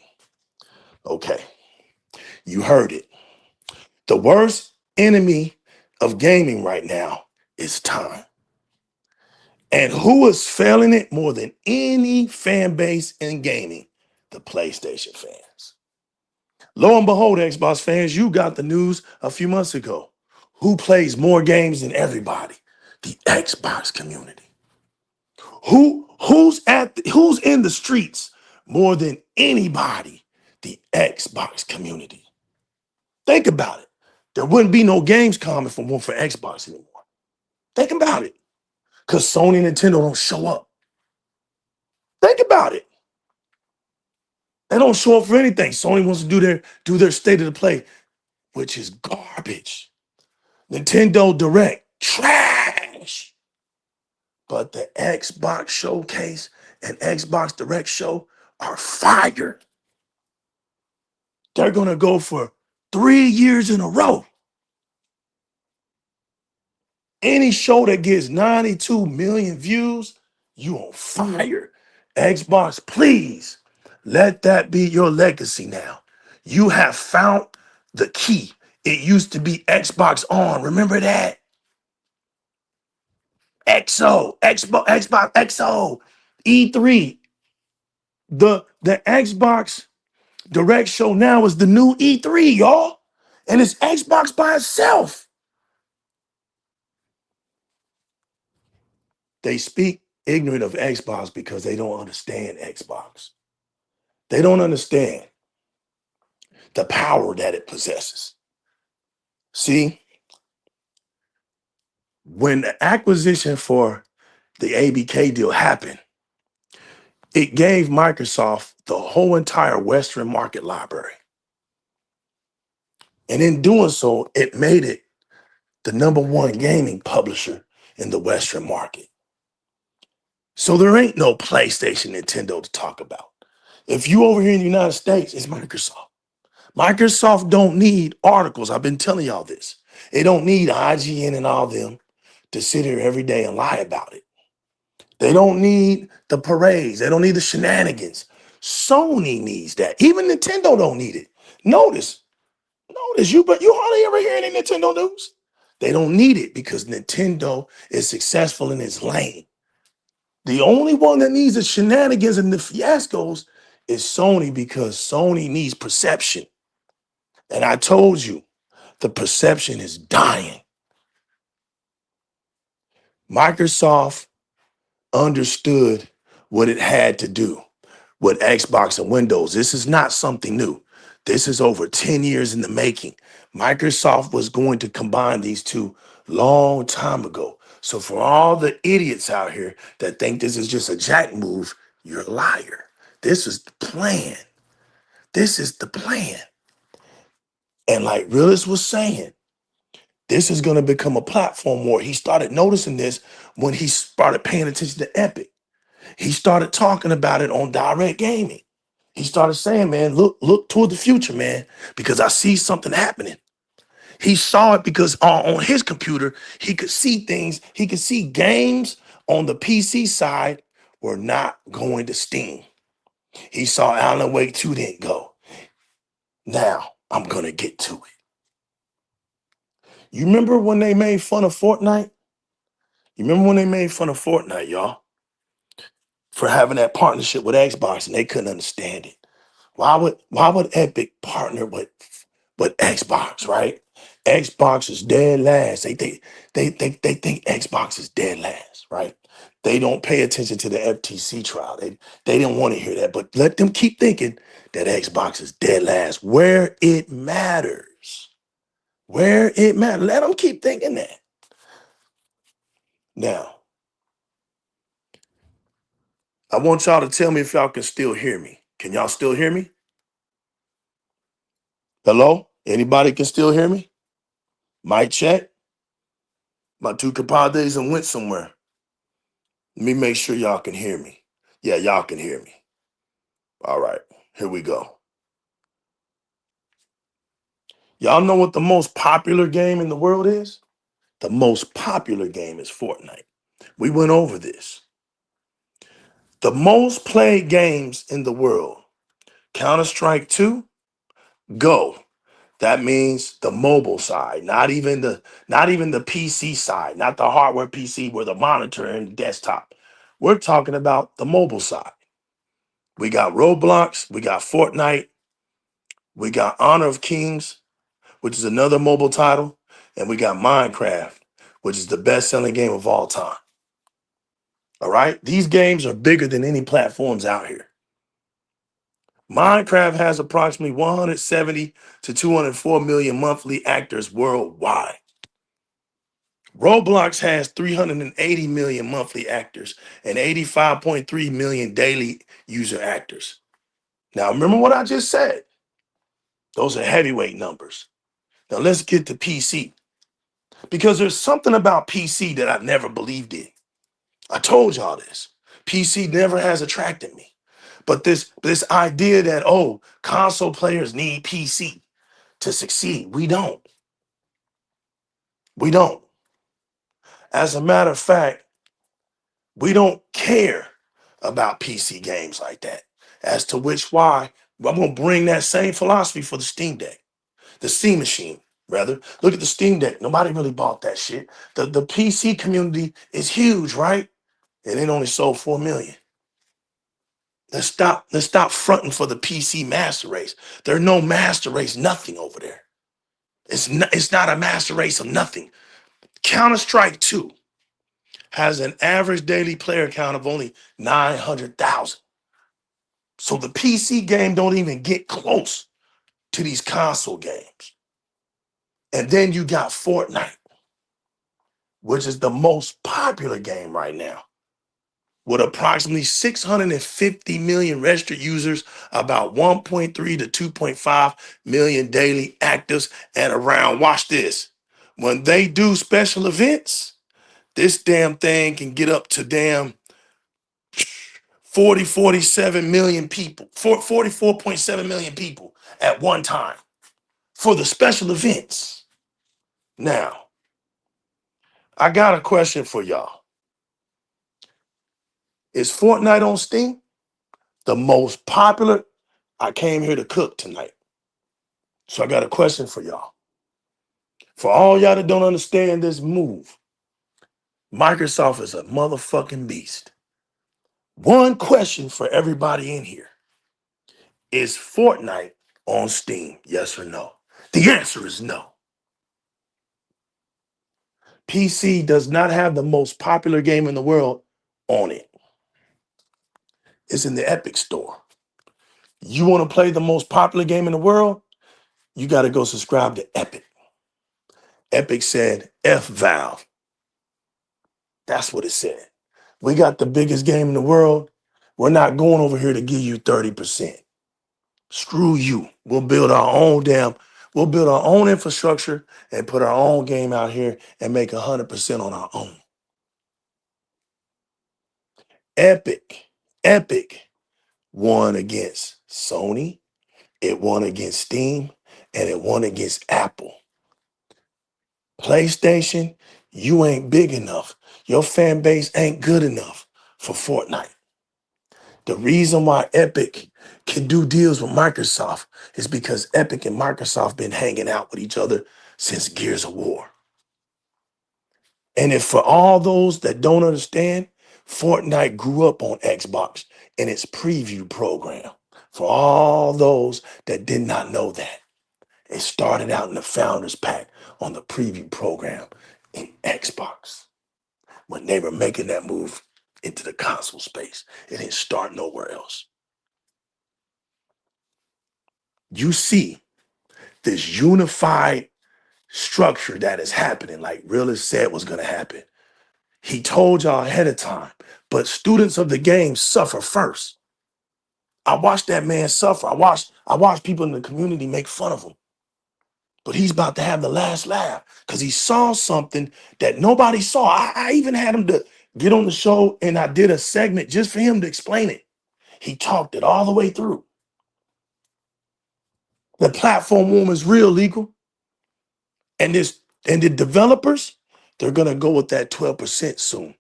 Okay. You heard it. The worst enemy of gaming right now is time. And who is failing it more than any fan base in gaming? The PlayStation fans. Lo and behold, Xbox fans, you got the news a few months ago. Who plays more games than everybody? The Xbox community. Who's in the streets more than anybody? The Xbox community. Think about it. There wouldn't be no games coming for Xbox anymore. Think about it. Because Sony and Nintendo don't show up. Think about it. They don't show up for anything. Sony wants to do their state of the play, which is garbage. Nintendo Direct, trash. But the Xbox Showcase and Xbox Direct Show are fire. They're going to go for 3 years in a row. Any show that gets 92 million views, you on fire. Xbox, please let that be your legacy now. You have found the key. It used to be Xbox On. Remember that? Xbox XO, E3. The Xbox Direct Show now is the new E3, y'all. And it's Xbox by itself. They speak ignorant of Xbox because they don't understand Xbox. They don't understand the power that it possesses. See, when the acquisition for the ABK deal happened, it gave Microsoft the whole entire Western market library. And in doing so, it made it the #1 gaming publisher in the Western market. So there ain't no PlayStation, Nintendo to talk about. If you over here in the United States, it's Microsoft. Microsoft don't need articles. I've been telling y'all this. They don't need IGN and all them to sit here every day and lie about it. They don't need the parades. They don't need the shenanigans. Sony needs that. Even Nintendo don't need it. Notice but you hardly ever hear any Nintendo news. They don't need it because Nintendo is successful in its lane. The only one that needs the shenanigans and the fiascos is Sony because Sony needs perception. And I told you, the perception is dying. Microsoft understood what it had to do with Xbox and Windows. This is not something new. This is over 10 years in the making. Microsoft was going to combine these two long time ago. So for all the idiots out here that think this is just a jack move, you're a liar. This is the plan. This is the plan. And like Realist was saying, this is going to become a platform war. He started noticing this when he started paying attention to Epic. He started talking about it on DIRREC Gaming. He started saying, man, look toward the future, man, because I see something happening. He saw it because on his computer, he could see things. He could see games on the PC side were not going to Steam. He saw Alan Wake 2 didn't go. Now I'm going to get to it. You remember when they made fun of Fortnite? You remember when they made fun of Fortnite, y'all? For having that partnership with Xbox and they couldn't understand it. Why would Epic partner with Xbox, right? Xbox is dead last. They think Xbox is dead last, right? They don't pay attention to the FTC trial. They didn't want to hear that, but let them keep thinking that Xbox is dead last where it matters. Where it matters. Let them keep thinking that. Now, I want y'all to tell me if y'all can still hear me. Can y'all still hear me? Hello? Anybody can still hear me? Mic check. My two compadres and went somewhere. Let me make sure y'all can hear me. Yeah, y'all can hear me. All right, here we go. Y'all know what the most popular game in the world is? The most popular game is Fortnite. We went over this. The most played games in the world, Counter-Strike 2, Go. That means the mobile side, not even the PC side, not the hardware PC where the monitor and desktop. We're talking about the mobile side. We got Roblox, we got Fortnite, we got Honor of Kings, which is another mobile title, and we got Minecraft, which is the best-selling game of all time. All right? These games are bigger than any platforms out here. Minecraft has approximately 170 to 204 million monthly actors worldwide. Roblox has 380 million monthly actors and 85.3 million daily user actors. Now, remember what I just said? Those are heavyweight numbers. Now, let's get to PC. Because there's something about PC that I never believed in. I told y'all this. PC never has attracted me. But this idea that, oh, console players need PC to succeed, we don't. We don't. As a matter of fact, we don't care about PC games like that. As to why I'm going to bring that same philosophy for the Steam Deck. The Steam Machine, rather. Look at the Steam Deck. Nobody really bought that shit. The PC community is huge, right? And it only sold 4 million. Let's stop fronting for the PC master race. There's no master race, nothing over there. It's not a master race of nothing. Counter-Strike 2 has an average daily player count of only 900,000. So the PC game don't even get close to these console games. And then you got Fortnite, which is the most popular game right now, with approximately 650 million registered users, about 1.3 to 2.5 million daily actives, and around, watch this, when they do special events, this damn thing can get up to damn 47 million people, 44.7 million people at one time for the special events. Now, I got a question for y'all. Is Fortnite on Steam? The most popular. I came here to cook tonight. So I got a question for y'all. For all y'all that don't understand this move, Microsoft is a motherfucking beast. One question for everybody in here. Is Fortnite on Steam? Yes or no? The answer is no. PC does not have the most popular game in the world on it. It's in the Epic store. You want to play the most popular game in the world? You got to go subscribe to Epic. Epic said, F Valve. That's what it said. We got the biggest game in the world. We're not going over here to give you 30%. Screw you. We'll build our own infrastructure and put our own game out here and make 100% on our own. Epic won against Sony, it won against Steam, and it won against Apple. PlayStation, you ain't big enough. Your fan base ain't good enough for Fortnite. The reason why Epic can do deals with Microsoft is because Epic and Microsoft been hanging out with each other since Gears of War. And if for all those that don't understand, Fortnite grew up on Xbox in its preview program. For all those that did not know that, it started out in the Founders Pack on the preview program in Xbox. When they were making that move into the console space, it didn't start nowhere else. You see this unified structure that is happening, like Realist said was going to happen. He told y'all ahead of time, but students of the game suffer first. I watched that man suffer. I watched people in the community make fun of him. But he's about to have the last laugh because he saw something that nobody saw. I even had him to get on the show and I did a segment just for him to explain it. He talked it all the way through. The platform war is real, legal. And the developers, they're gonna go with that 12% soon.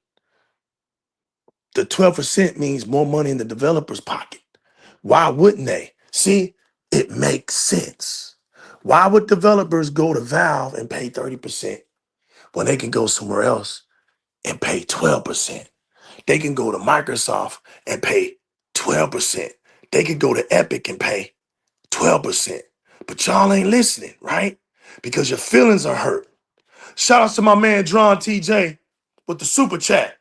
The 12% means more money in the developer's pocket. Why wouldn't they? See, it makes sense. Why would developers go to Valve and pay 30% when they can go somewhere else and pay 12%? They can go to Microsoft and pay 12%. They can go to Epic and pay 12%. But y'all ain't listening, right? Because your feelings are hurt. Shout out to my man, Dron TJ, with the super chat.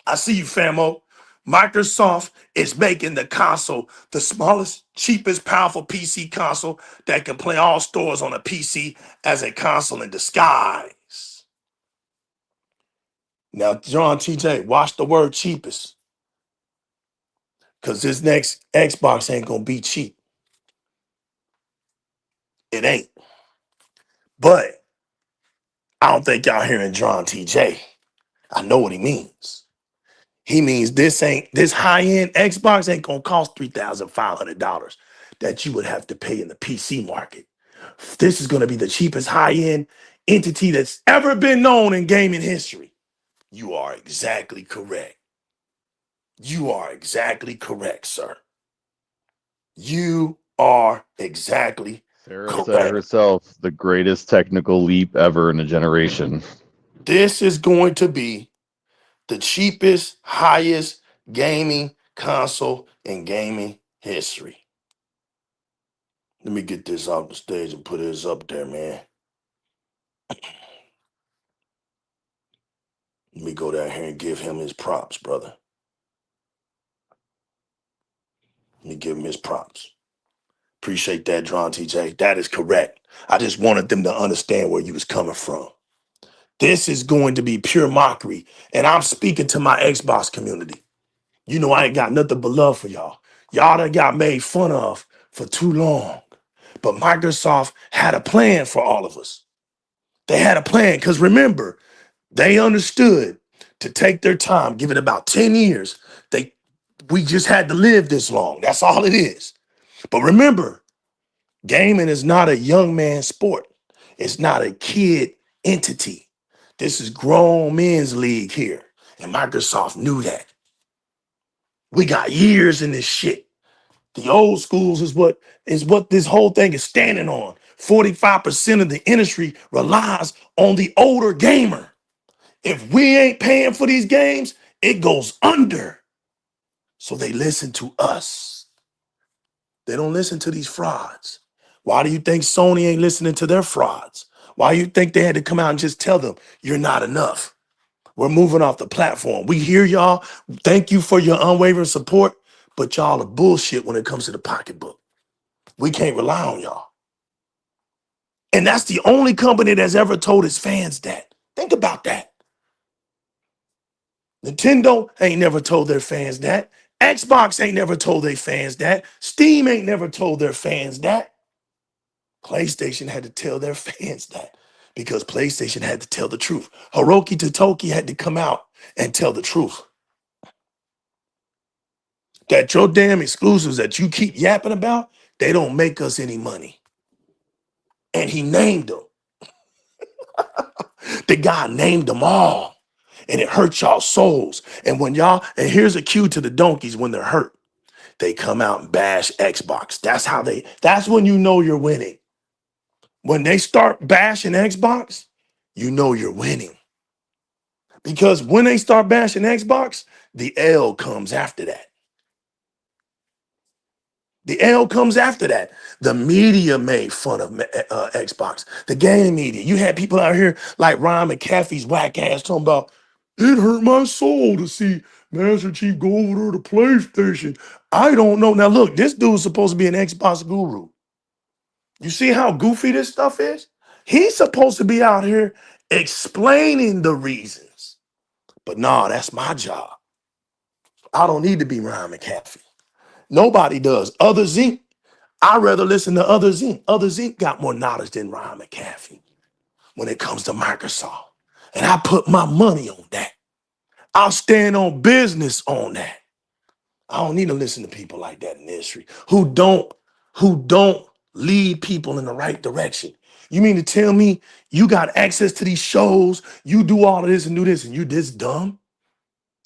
I see you, famo. Microsoft is making the console the smallest, cheapest, powerful PC console that can play all stores on a PC as a console in disguise. Now, John TJ, watch the word cheapest, because this next Xbox ain't going to be cheap. It ain't. But I don't think y'all hearing John TJ. I know what he means. He means this high-end Xbox ain't gonna cost $3,500 that you would have to pay in the PC market. This is gonna be the cheapest high-end entity that's ever been known in gaming history. You are exactly correct. You are exactly correct, sir. You are exactly Sarah said it correct. herself, the greatest technical leap ever in a generation. This is going to be the cheapest, highest gaming console in gaming history. Let me get this off the stage and put this up there, man. Let me go down here and give him his props, brother. Let me give him his props. Appreciate that, Dron TJ. That is correct. I just wanted them to understand where you was coming from. This is going to be pure mockery. And I'm speaking to my Xbox community. You know I ain't got nothing but love for y'all. Y'all that got made fun of for too long. But Microsoft had a plan for all of us. They had a plan because remember, they understood to take their time, give it about 10 years. We just had to live this long. That's all it is. But remember, gaming is not a young man sport. It's not a kid entity. This is grown men's league here. And Microsoft knew that. We got years in this shit. The old schools is what this whole thing is standing on. 45% of the industry relies on the older gamer. If we ain't paying for these games, it goes under. So they listen to us. They don't listen to these frauds. Why do you think Sony ain't listening to their frauds? Why do you think they had to come out and just tell them, you're not enough? We're moving off the platform. We hear y'all. Thank you for your unwavering support, but y'all are bullshit when it comes to the pocketbook. We can't rely on y'all. And that's the only company that's ever told its fans that. Think about that. Nintendo ain't never told their fans that. Xbox ain't never told their fans that. Steam ain't never told their fans that. PlayStation had to tell their fans that because PlayStation had to tell the truth. Hiroki Totoki had to come out and tell the truth. That your damn exclusives that you keep yapping about, they don't make us any money. And he named them. The guy named them all. And it hurt y'all souls. And and here's a cue to the donkeys when they're hurt. They come out and bash Xbox. That's when you know you're winning. When they start bashing Xbox, you know you're winning. Because when they start bashing Xbox, the L comes after that. The L comes after that. The media made fun of Xbox. The game media. You had people out here like Ryan McAfee's whack ass talking about, it hurt my soul to see Master Chief go over to the PlayStation. I don't know. Now look, this dude's supposed to be an Xbox guru. You see how goofy this stuff is? He's supposed to be out here explaining the reasons. But nah, that's my job. I don't need to be Ryan McAfee. Nobody does. Others Inc. I'd rather listen to Others Inc. Others Inc. got more knowledge than Ryan McAfee when it comes to Microsoft. And I put my money on that. I'll stand on business on that. I don't need to listen to people like that in the industry who don't lead people in the right direction. You mean to tell me you got access to these shows, you do all of this and do this, and you this dumb?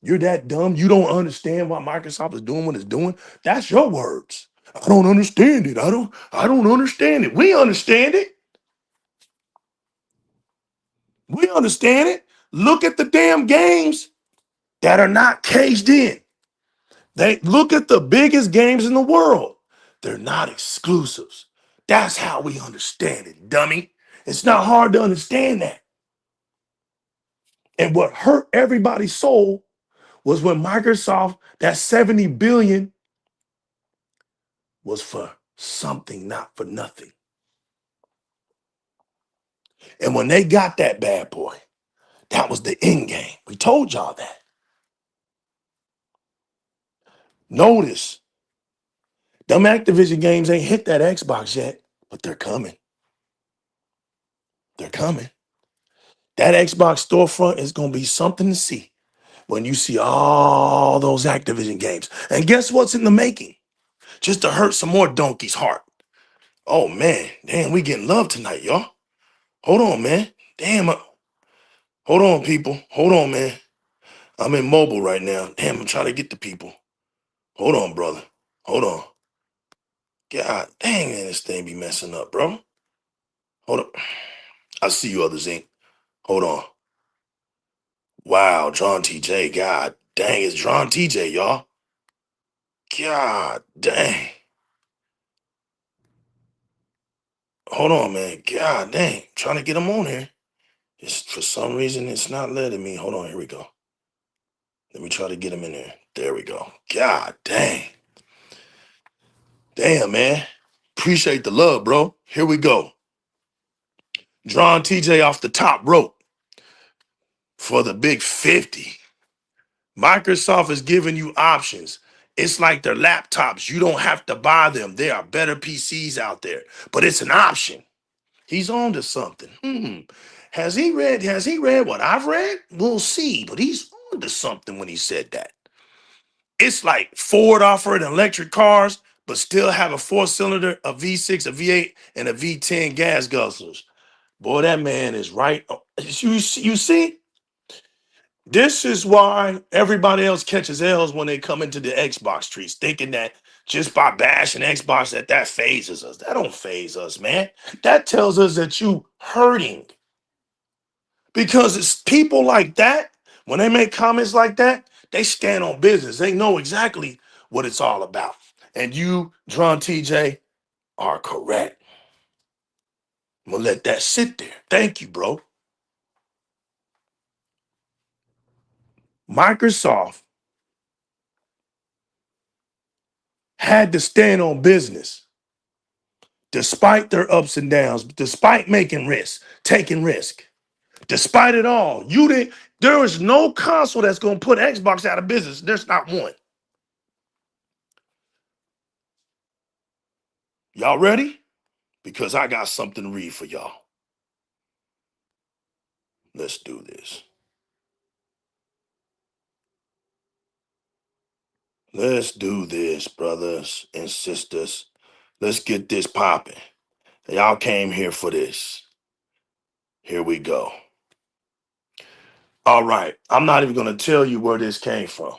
You're that dumb. You don't understand why Microsoft is doing what it's doing. That's your words. I don't understand it. I don't understand it. We understand it. We understand it. Look at the damn games that are not caged in. They look at the biggest games in the world. They're not exclusives. That's how we understand it, dummy. It's not hard to understand that. And what hurt everybody's soul was when Microsoft, that 70 billion was for something, not for nothing. And when they got that bad boy, that was the end game. We told y'all that. Notice, them Activision games ain't hit that Xbox yet, but they're coming. They're coming. That Xbox storefront is going to be something to see when you see all those Activision games. And guess what's in the making? Just to hurt some more donkey's heart. Oh, man. Damn, we getting love tonight, y'all. Hold on, man. Damn. Hold on, people. Hold on, man. I'm in mobile right now. Damn, I'm trying to get the people. Hold on, brother. Hold on. God dang, man, this thing be messing up, bro. Hold up. I see you, Other Zinc. Hold on. Wow, John TJ. God dang, it's John TJ, y'all. God dang. Hold on, man. God dang. Trying to get him on here. It's, for some reason, it's not letting me. Hold on, here we go. Let me try to get him in there. There we go. God dang. Damn, man. Appreciate the love, bro. Here we go. Drawn TJ off the top rope for the big 50. Microsoft is giving you options. It's like their laptops. You don't have to buy them. There are better PCs out there, but it's an option. He's on to something. Has he read what I've read? We'll see, but he's on to something when he said that. It's like Ford offered electric cars, but still have a 4-cylinder, a V6, a V8, and a V10 gas guzzlers. Boy, that man is right. You see? This is why everybody else catches L's when they come into the Xbox streets, thinking that just by bashing Xbox that phases us. That don't phase us, man. That tells us that you hurting. Because it's people like that, when they make comments like that, they stand on business. They know exactly what it's all about. And you, Dron TJ, are correct. I'm gonna let that sit there. Thank you, bro. Microsoft had to stand on business despite their ups and downs, despite making risks, taking risk. Despite it all, there is no console that's going to put Xbox out of business. There's not one. Y'all ready? Because I got something to read for y'all. Let's do this. Let's do this, brothers and sisters. Let's get this popping. Y'all came here for this. Here we go. All right. I'm not even going to tell you where this came from.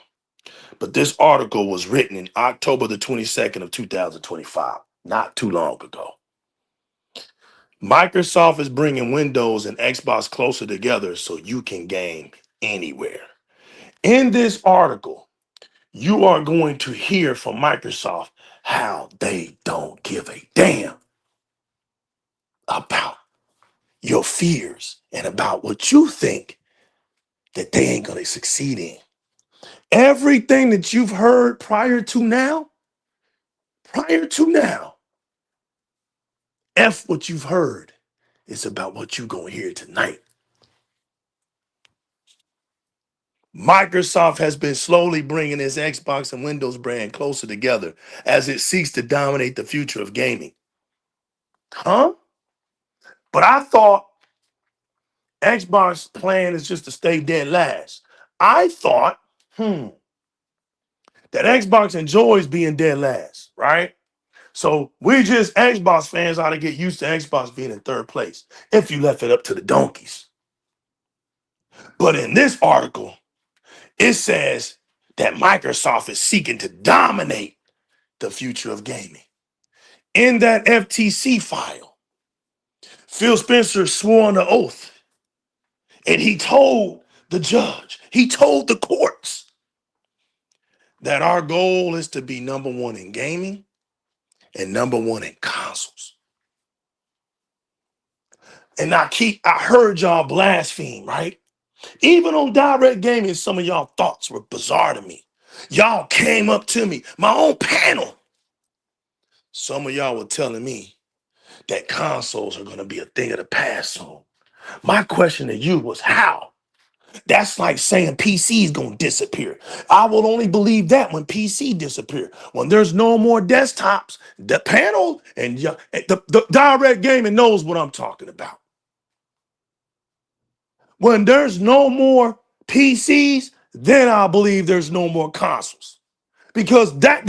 But this article was written in October the 22nd of 2025, not too long ago. Microsoft is bringing Windows and Xbox closer together so you can game anywhere. In this article, you are going to hear from Microsoft how they don't give a damn about your fears and about what you think that they ain't going to succeed in. Everything that you've heard prior to now, F what you've heard is about what you're going to hear tonight. Microsoft has been slowly bringing its Xbox and Windows brand closer together as it seeks to dominate the future of gaming. Huh? But I thought Xbox plan is just to stay dead last. I thought, that Xbox enjoys being dead last, right? So we just Xbox fans ought to get used to Xbox being in third place if you left it up to the donkeys. But in this article, It says that Microsoft is seeking to dominate the future of gaming. In that FTC file, Phil Spencer swore on the oath, and he told the judge, he told the courts that our goal is to be number one in gaming and number one in consoles. And I heard y'all blaspheme, right? Even on DIRREC Gaming, some of y'all thoughts were bizarre to me. Y'all came up to me, my own panel. Some of y'all were telling me that consoles are going to be a thing of the past soon. My question to you was how? That's like saying PC is going to disappear. I will only believe that when PC disappear. When there's no more desktops, the panel and the DIRREC Gaming knows what I'm talking about. When there's no more PCs, then I'll believe there's no more consoles. Because that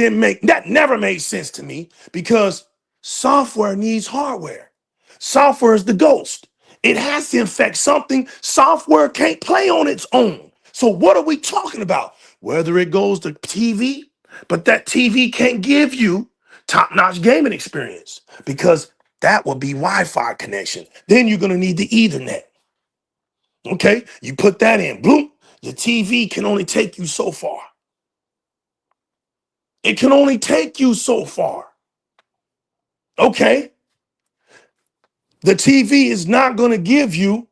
never made sense to me, because software needs hardware. Software is the ghost. It has to infect something. Software can't play on its own. So what are we talking about? Whether it goes to TV, but that TV can't give you top-notch gaming experience, because that will be Wi-Fi connection. Then you're going to need the Ethernet. Okay, you put that in, bloop, your TV can only take you so far. It can only take you so far. Okay, the TV is not going to give you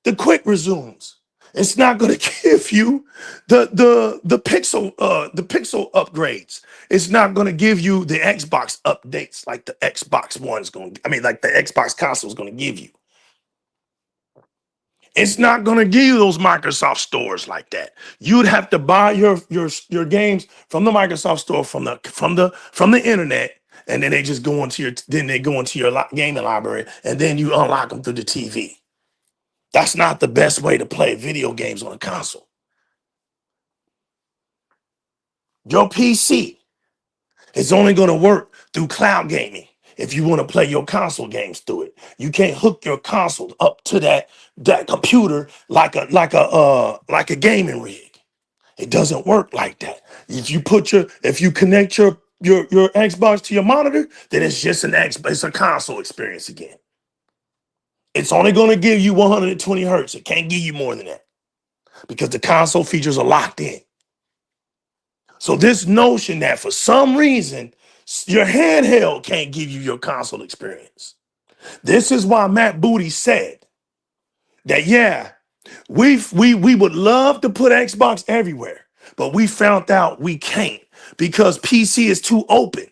the quick resumes. It's not going to give you the pixel upgrades. It's not going to give you the Xbox updates like the Xbox One's going. Like the Xbox console is going to give you. It's not going to give you those Microsoft stores like that. You'd have to buy your games from the Microsoft store, from the internet, and then they just go into your gaming library, and then you unlock them through the TV. That's not the best way to play video games on a console. Your PC is only going to work through cloud gaming. If you want to play your console games through it, you can't hook your console up to that computer like a gaming rig. It doesn't work like that. If you connect your Xbox to your monitor, then it's just it's a console experience again. It's only going to give you 120 hertz. It can't give you more than that, because the console features are locked in. So this notion that for some reason your handheld can't give you your console experience. This is why Matt Booty said that, yeah, we would love to put Xbox everywhere, but we found out we can't, because PC is too open.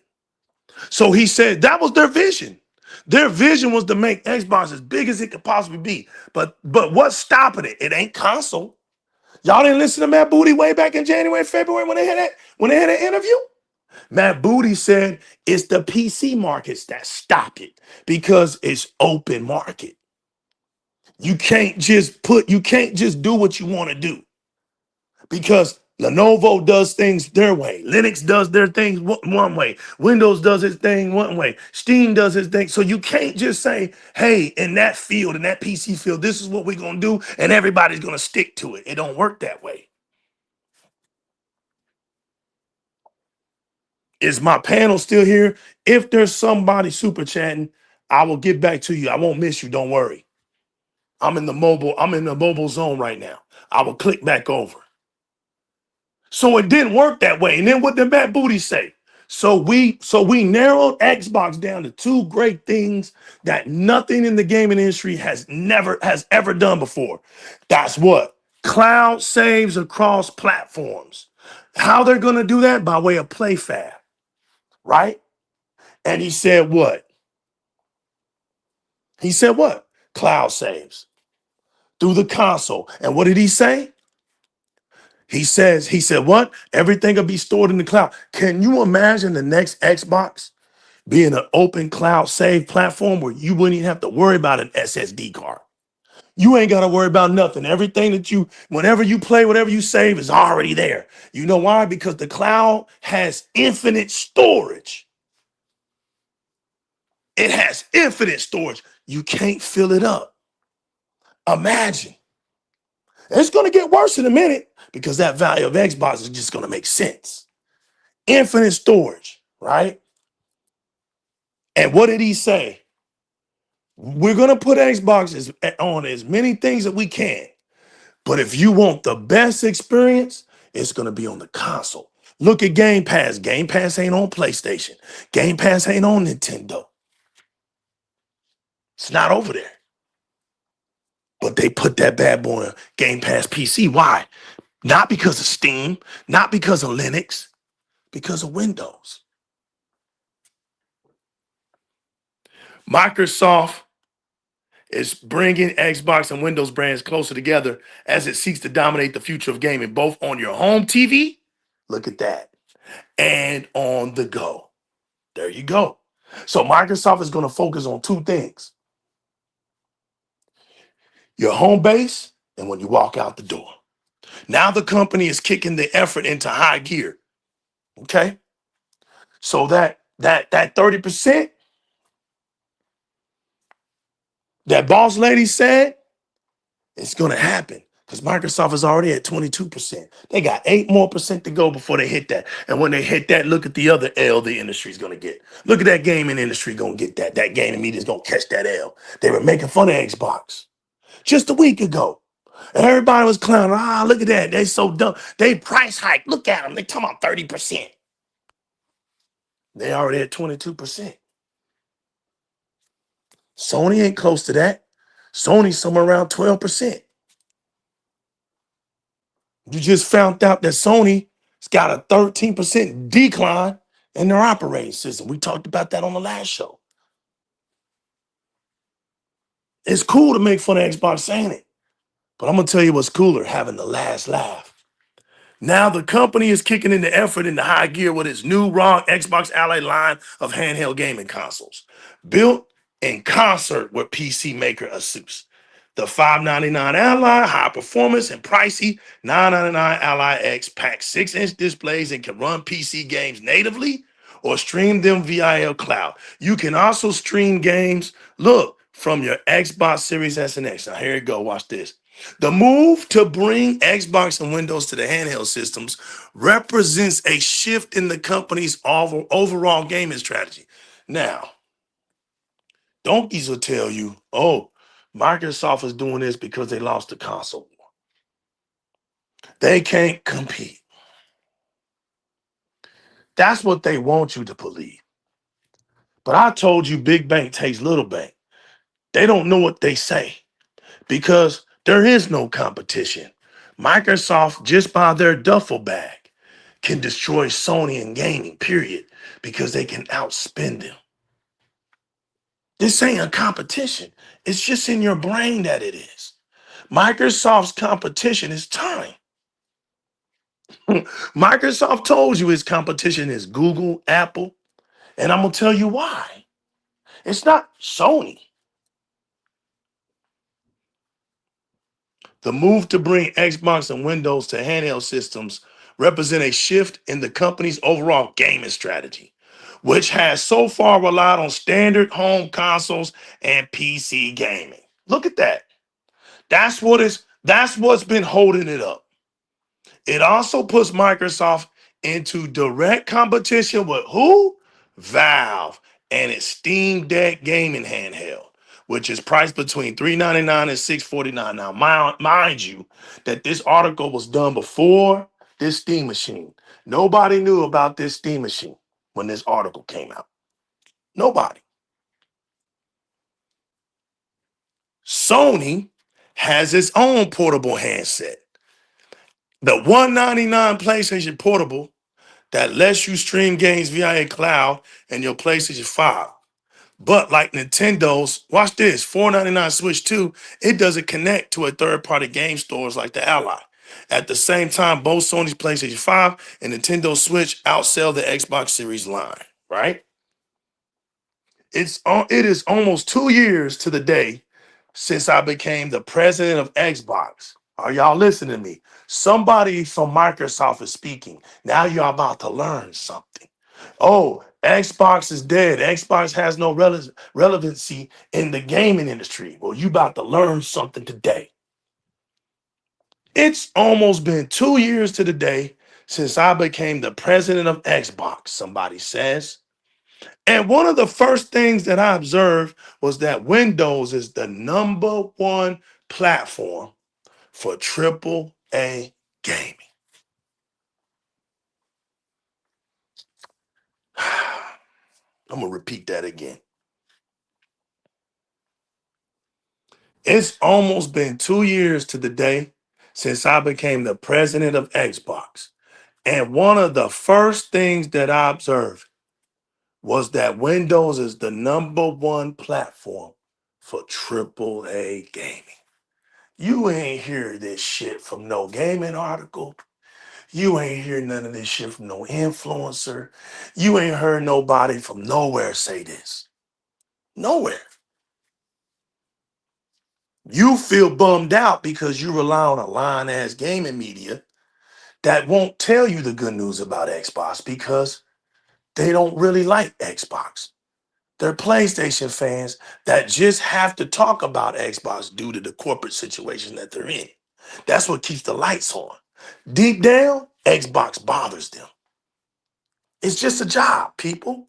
So he said that was their vision. Their vision was to make Xbox as big as it could possibly be. But what's stopping it? It ain't console. Y'all didn't listen to Matt Booty way back in January, February when they had that interview? Matt Booty said it's the PC markets that stop it, because it's open market. You can't just do what you want to do, because Lenovo does things their way. Linux does their things one way. Windows does its thing one way. Steam does its thing. So you can't just say, hey, in that field, in that PC field, this is what we're going to do, and everybody's going to stick to it. It don't work that way. Is my panel still here? If there's somebody super chatting, I will get back to you. I won't miss you. Don't worry. I'm in the mobile zone right now. I will click back over. So it didn't work that way. And then what did Matt Booty say? So we narrowed Xbox down to two great things that nothing in the gaming industry has ever done before. That's what? Cloud saves across platforms. How they're going to do that? By way of PlayFab, right? And he said what? He said what? Cloud saves through the console. And what did he say? He said what? Everything will be stored in the cloud. Can you imagine the next Xbox being an open cloud save platform where you wouldn't even have to worry about an SSD card? You ain't got to worry about nothing. Everything whenever you play, whatever you save is already there. You know why? Because the cloud has infinite storage. It has infinite storage. You can't fill it up. Imagine It's going to get worse in a minute because that value of Xbox is just going to make sense. Infinite storage, right? And what did he say? We're going to put Xboxes on as many things that we can. But if you want the best experience, it's going to be on the console. Look at Game Pass. Game Pass ain't on PlayStation. Game Pass ain't on Nintendo. It's not over there. But they put that bad boy on Game Pass PC. Why? Not because of Steam, not because of Linux, because of Windows. Microsoft is bringing Xbox and Windows brands closer together as it seeks to dominate the future of gaming, both on your home TV, look at that, and on the go. There you go. So Microsoft is going to focus on two things: your home base and when you walk out the door. Now the company is kicking the effort into high gear. Okay? So that 30% that boss lady said, it's going to happen because Microsoft is already at 22%. They got 8% more to go before they hit that. And when they hit that, look at the other L the industry is going to get. Look at that gaming industry going to get that. That gaming media is going to catch that L. They were making fun of Xbox just a week ago. And everybody was clowning. Look at that. They so dumb. They price hike. Look at them. They talking about 30%. They already at 22%. Sony ain't close to that. Sony's somewhere around 12%. You just found out that Sony's got a 13% decline in their operating system. We talked about that on the last show. It's cool to make fun of Xbox saying it, but I'm going to tell you what's cooler, having the last laugh. Now the company is kicking into effort into high gear with its new raw Xbox Ally line of handheld gaming consoles, built in concert with PC maker Asus. The $599 Ally, high performance and pricey $999 Ally X packs 6-inch displays and can run PC games natively or stream them via cloud. You can also stream games, look, from your Xbox Series S and X. Now here you go, watch this. The move to bring Xbox and Windows to the handheld systems represents a shift in the company's overall gaming strategy. Now, donkeys will tell you, oh, Microsoft is doing this because they lost the console war. They can't compete. That's what they want you to believe. But I told you big bank takes little bank. They don't know what they say because there is no competition. Microsoft, just by their duffel bag, can destroy Sony in gaming, period, because they can outspend them. This ain't a competition. It's just in your brain that it is. Microsoft's competition is time. Microsoft told you its competition is Google, Apple, and I'm going to tell you why. It's not Sony. The move to bring Xbox and Windows to handheld systems represent a shift in the company's overall gaming strategy, which has so far relied on standard home consoles and PC gaming. Look at that. That's what's been holding it up. It also puts Microsoft into direct competition with who? Valve and its Steam Deck gaming handheld, which is priced between $399 and $649. Now, mind you, that this article was done before this Steam machine. Nobody knew about this Steam machine when this article came out. Nobody. Sony has its own portable handset. The $199 PlayStation Portable that lets you stream games via a cloud and your PlayStation 5. But like Nintendo's, watch this, $499 Switch 2, it doesn't connect to a third-party game stores like the Ally. At the same time, both Sony's PlayStation 5 and Nintendo Switch outsell the Xbox Series line, right? It is almost 2 years to the day since I became the president of Xbox. Are y'all listening to me? Somebody from Microsoft is speaking. Now you're about to learn something. Oh, Xbox is dead. Xbox has no relevancy in the gaming industry. Well, you about to learn something today. It's almost been 2 years to the day since I became the president of Xbox, somebody says. And one of the first things that I observed was that Windows is the #1 platform for AAA gaming. I'm going to repeat that again. It's almost been 2 years to the day since I became the president of Xbox. And one of the first things that I observed was that Windows is the #1 platform for AAA gaming. You ain't hear this shit from no gaming article. You ain't hear none of this shit from no influencer. You ain't heard nobody from nowhere say this. Nowhere. You feel bummed out because you rely on a lying ass gaming media that won't tell you the good news about Xbox because they don't really like Xbox. They're PlayStation fans that just have to talk about Xbox due to the corporate situation that they're in. That's what keeps the lights on. Deep down, Xbox bothers them. It's just a job, people.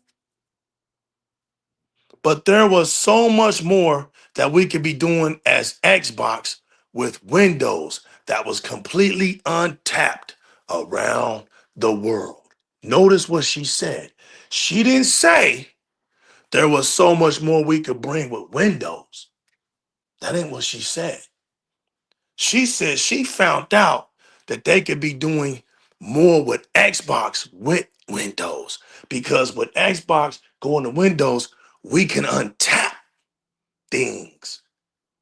But there was so much more that we could be doing as Xbox with Windows that was completely untapped around the world. Notice what she said. She didn't say there was so much more we could bring with Windows. That ain't what she said. She said she found out that they could be doing more with Xbox with Windows because with Xbox going to Windows, we can untap things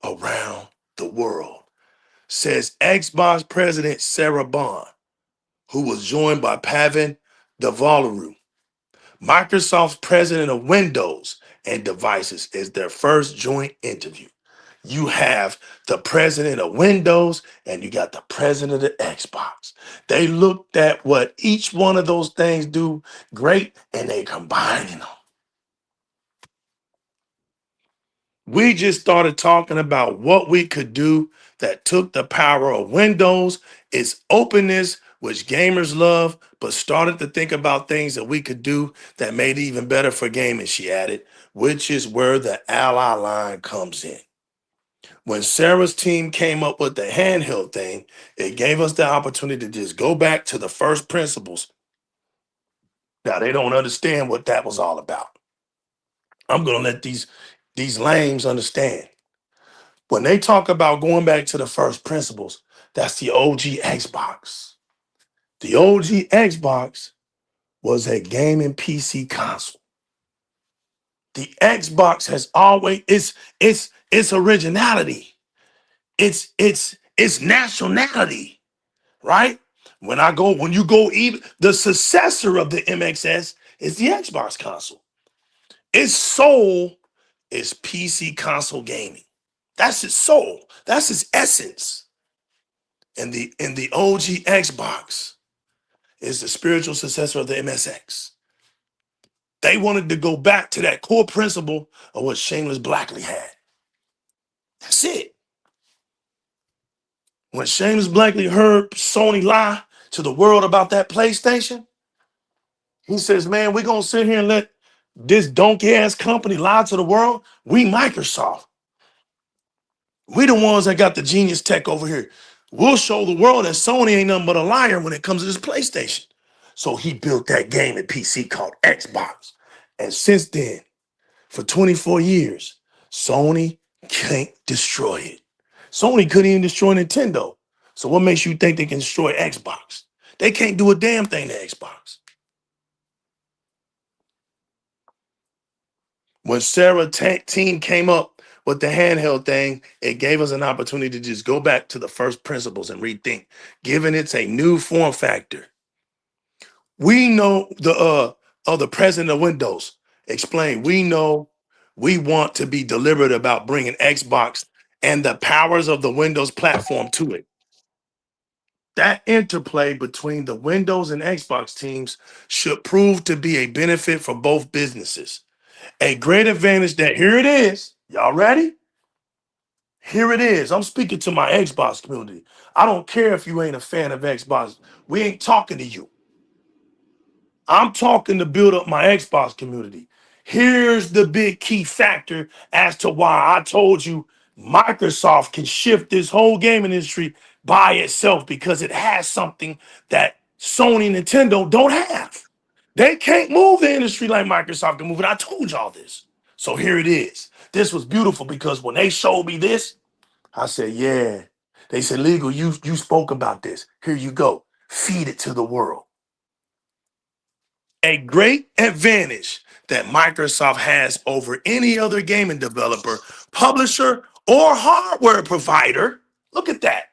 around the world, says Xbox President Sarah Bond, who was joined by Pavan Devalaru. Microsoft's president of Windows and devices is their first joint interview. You have the president of Windows and you got the president of Xbox. They looked at what each one of those things do great and they combining them. We just started talking about what we could do that took the power of Windows, its openness, which gamers love, but started to think about things that we could do that made it even better for gaming, she added, which is where the Ally line comes in. When Sarah's team came up with the handheld thing, it gave us the opportunity to just go back to the first principles. Now, they don't understand what that was all about. I'm going to let these lames understand. When they talk about going back to the first principles, that's the OG Xbox. The OG Xbox was a gaming PC console. The Xbox has always its originality. It's nationality, right? When you go even the successor of the MXS is the Xbox console. Its soul is PC console gaming. That's its soul. That's its essence. And the OG Xbox is the spiritual successor of the MSX. They wanted to go back to that core principle of what Shameless Blackley had. That's it. When Shameless Blackley heard Sony lie to the world about that PlayStation, he says, man, we're going to sit here and let this donkey-ass company lie to the world. We Microsoft. We the ones that got the genius tech over here. We'll show the world that Sony ain't nothing but a liar when it comes to this PlayStation. So he built that gaming PC called Xbox. And since then, for 24 years, Sony can't destroy it. Sony couldn't even destroy Nintendo. So what makes you think they can destroy Xbox? They can't do a damn thing to Xbox. When Sarah team came up with the handheld thing, it gave us an opportunity to just go back to the first principles and rethink, giving it a new form factor. We know the president of Windows explained. We know we want to be deliberate about bringing Xbox and the powers of the Windows platform to it. That interplay between the Windows and Xbox teams should prove to be a benefit for both businesses. A great advantage that, here it is. Y'all ready? Here it is. I'm speaking to my Xbox community. I don't care if you ain't a fan of Xbox. We ain't talking to you. I'm talking to build up my Xbox community. Here's the big key factor as to why I told you Microsoft can shift this whole gaming industry by itself, because it has something that Sony and Nintendo don't have. They can't move the industry like Microsoft can move it. I told y'all this. So here it is. This was beautiful because when they showed me this, I said, yeah. They said, Legal, you spoke about this. Here you go. Feed it to the world. A great advantage that Microsoft has over any other gaming developer, publisher, or hardware provider. Look at that.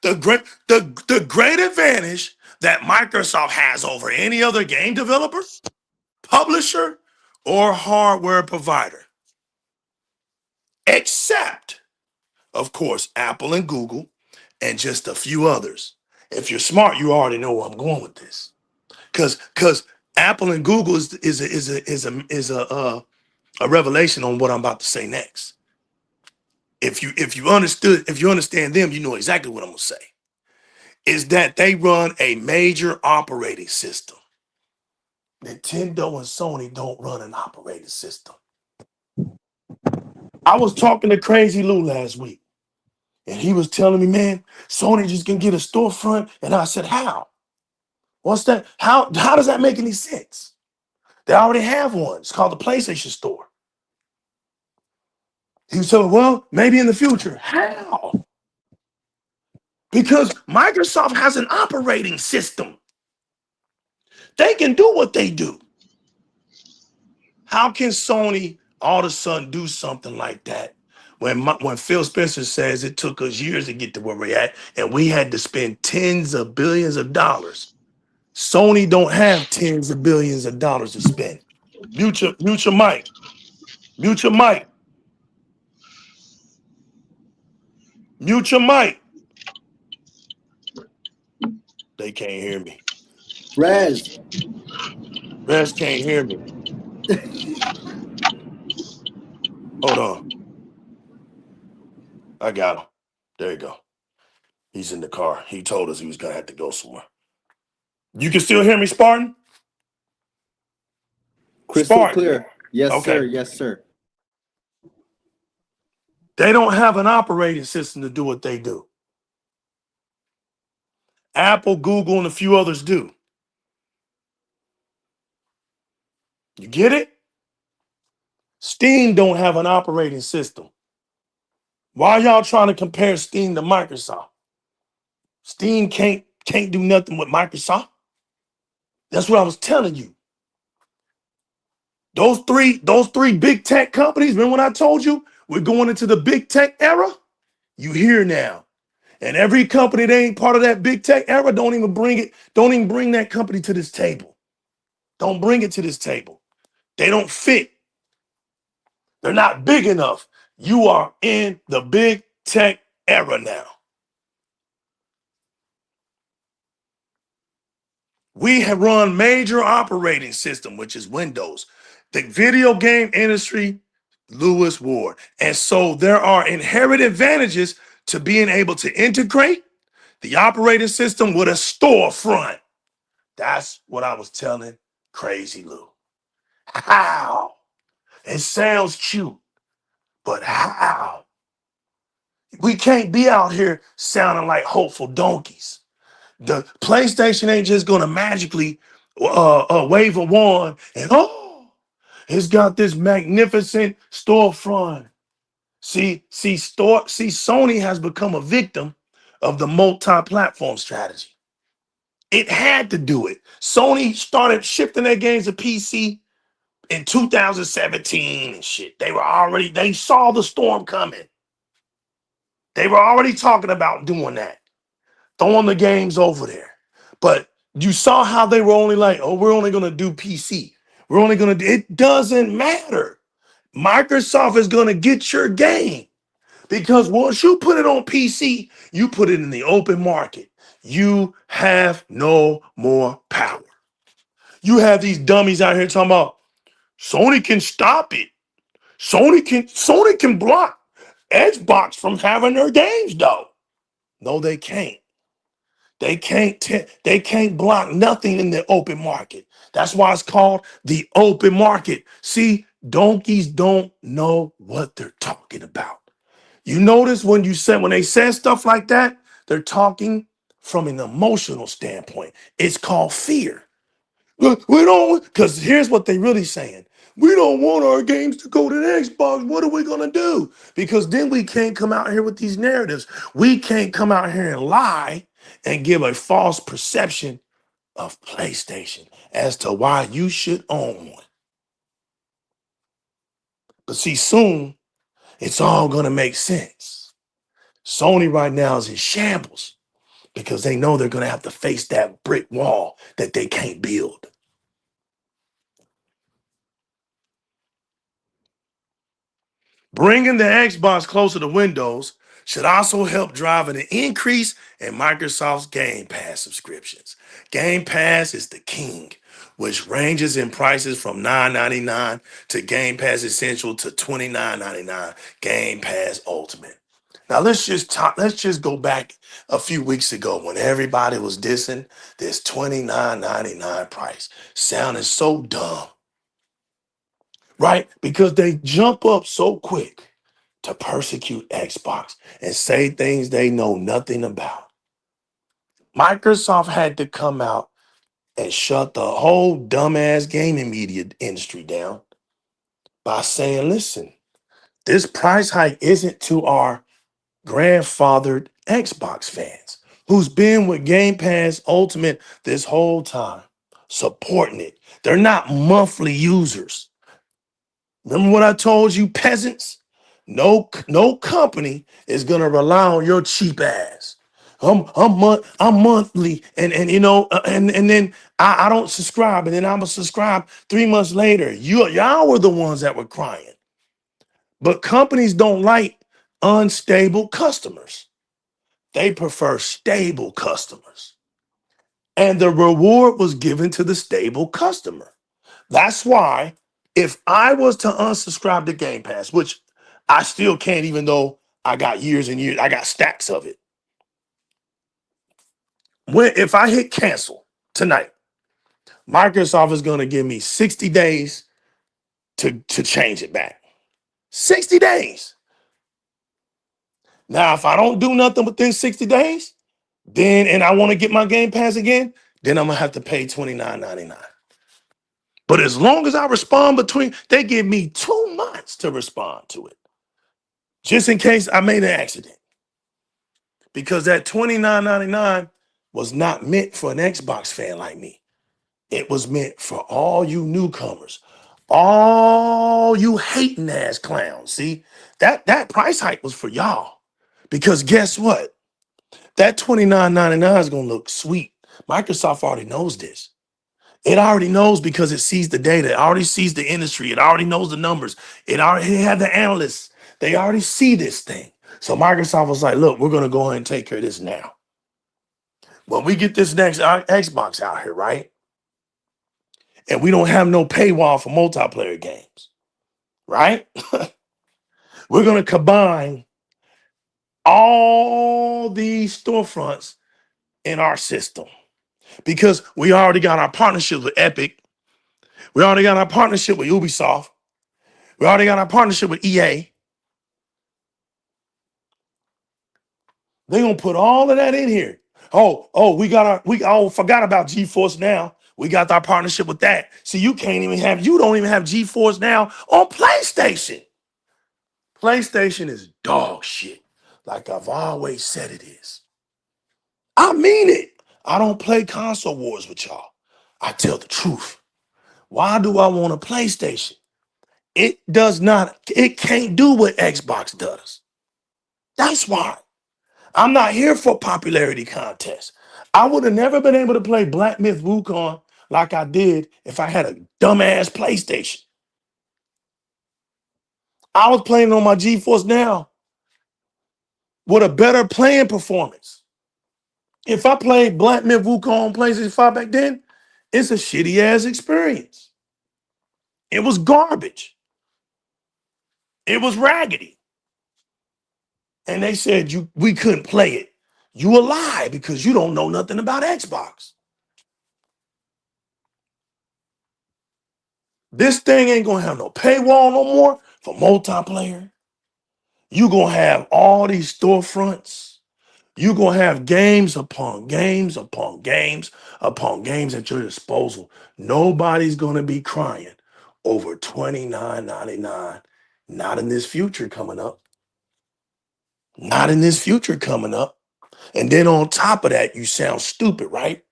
The great advantage that Microsoft has over any other game developer, publisher, or hardware provider, except, of course, Apple and Google, and just a few others. If you're smart, you already know where I'm going with this. Because Apple and Google is a revelation on what I'm about to say next. If you understand them, you know exactly what I'm gonna say. Is that they run a major operating system. Nintendo and Sony don't run an operating system. I was talking to Crazy Lou last week, and he was telling me, man, Sony just can get a storefront. And I said, how? What's that? How does that make any sense? They already have one. It's called the PlayStation Store. He was telling, well, maybe in the future. How? Because Microsoft has an operating system. They can do what they do. How can Sony all of a sudden do something like that when Phil Spencer says it took us years to get to where we're at and we had to spend tens of billions of dollars? Sony don't have tens of billions of dollars to spend. Mute your mic. Mute your mic. Mute your mic. They can't hear me. Rez. Can't hear me. Hold on. I got him. There you go. He's in the car. He told us he was going to have to go somewhere. You can still hear me, Spartan? Crystal Spartan. clear. Yes, Okay. sir. Yes, sir. They don't have an operating system to do what they do. Apple, Google, and a few others do. You get it? Steam don't have an operating system. Why are y'all trying to compare Steam to Microsoft? Steam can't do nothing with Microsoft. That's what I was telling you. Those three big tech companies, remember when I told you we're going into the big tech era? You hear now. And every company that ain't part of that big tech era, don't even bring that company to this table. Don't bring it to this table. They don't fit. They're not big enough. You are in the big tech era now. We have run major operating system, which is Windows. The video game industry, Lewis Ward. And so there are inherent advantages to being able to integrate the operating system with a storefront. That's what I was telling Crazy Lou. How? It sounds cute, but how? We can't be out here sounding like hopeful donkeys. The PlayStation ain't just gonna magically wave a wand and it's got this magnificent storefront. Sony has become a victim of the multi-platform strategy. It had to do it. Sony started shifting their games to PC in 2017 and shit. They saw the storm coming. They were already talking about doing that, throwing the games over there. But you saw how they were only like, oh, we're only going to do PC. It doesn't matter. Microsoft is going to get your game because once you put it on PC, you put it in the open market. You have no more power. You have these dummies out here talking about Sony can stop it. Sony can block. Xbox from having their games, though. No, they can't. They can't block nothing in the open market. That's why it's called the open market. See, donkeys don't know what they're talking about. You notice when they say stuff like that, they're talking from an emotional standpoint. It's called fear. Look, we don't, because here's what they really saying. We don't want our games to go to the Xbox. What are we going to do? Because then we can't come out here with these narratives. We can't come out here and lie and give a false perception of PlayStation as to why you should own one. But see, soon it's all going to make sense. Sony right now is in shambles because they know they're going to have to face that brick wall that they can't build. Bringing the Xbox closer to Windows should also help drive an increase in Microsoft's Game Pass subscriptions. Game Pass is the king, which ranges in prices from $9.99 to Game Pass Essential to $29.99 Game Pass Ultimate. Now let's just go back a few weeks ago when everybody was dissing this $29.99 price. Sounding so dumb. Right? Because they jump up so quick to persecute Xbox and say things they know nothing about. Microsoft had to come out and shut the whole dumbass gaming media industry down by saying, listen, this price hike isn't to our grandfathered Xbox fans who's been with Game Pass Ultimate this whole time, supporting it. They're not monthly users. Remember what I told you, peasants? No company is gonna rely on your cheap ass. I'm monthly, and then I don't subscribe, and then I'm gonna subscribe 3 months later. Y'all were the ones that were crying. But companies don't like unstable customers. They prefer stable customers. And the reward was given to the stable customer. That's why if I was to unsubscribe to Game Pass, which I still can't, even though I got years and years, I got stacks of it. If I hit cancel tonight, Microsoft is going to give me 60 days to change it back. 60 days. Now, if I don't do nothing within 60 days, and I want to get my Game Pass again, then I'm going to have to pay $29.99. But as long as I respond they give me 2 months to respond to it. Just in case I made an accident. Because that $29.99 was not meant for an Xbox fan like me. It was meant for all you newcomers, all you hating ass clowns. See, that price hike was for y'all. Because guess what? That $29.99 is going to look sweet. Microsoft already knows this. It already knows because it sees the data. It already sees the industry. It already knows the numbers. It had the analysts. They already see this thing. So Microsoft was like, look, we're going to go ahead and take care of this now. When we get this next Xbox out here, right? And we don't have no paywall for multiplayer games, right? We're going to combine all these storefronts in our system because we already got our partnership with Epic. We already got our partnership with Ubisoft. We already got our partnership with EA. They're going to put all of that in here. Oh, forgot about GeForce Now. We got our partnership with that. See, you don't even have GeForce Now on PlayStation. PlayStation is dog shit, like I've always said it is. I mean it. I don't play console wars with y'all. I tell the truth. Why do I want a PlayStation? It can't do what Xbox does. That's why. I'm not here for popularity contests. I would have never been able to play Black Myth Wukong like I did if I had a dumbass PlayStation. I was playing on my GeForce Now with a better playing performance. If I played Black Myth Wukong on PlayStation 5 back then, it's a shitty ass experience. It was garbage. It was raggedy. and they said we couldn't play it. You a lie because you don't know nothing about Xbox. This thing ain't gonna have no paywall no more for multiplayer. You gonna have all these storefronts. You gonna have games upon games upon games upon games at your disposal. Nobody's gonna be crying over $29.99. Not in this future coming up. Not in this future coming up. And then on top of that, you sound stupid, right?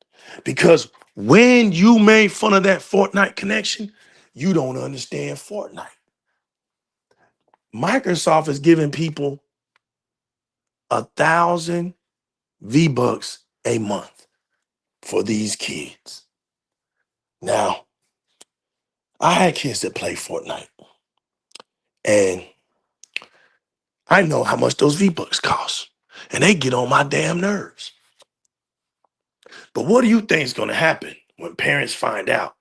Because when you made fun of that Fortnite connection, you don't understand Fortnite. Microsoft is giving people 1,000 V-Bucks a month for these kids. Now, I had kids that play Fortnite, and I know how much those V-Bucks cost, and they get on my damn nerves. But what do you think is going to happen when parents find out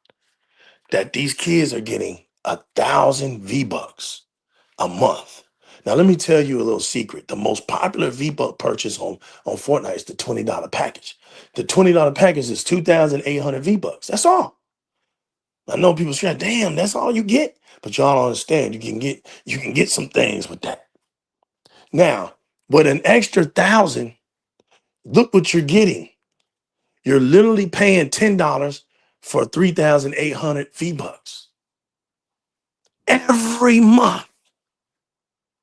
that these kids are getting 1,000 V-Bucks a month? Now, let me tell you a little secret. The most popular V-Buck purchase on Fortnite is the $20 package. The $20 package is 2,800 V-Bucks. That's all. I know people say, damn, that's all you get. But y'all don't understand. You can get some things with that. Now, with an extra 1,000, look what you're getting. You're literally paying $10 for 3,800 V-Bucks. Every month,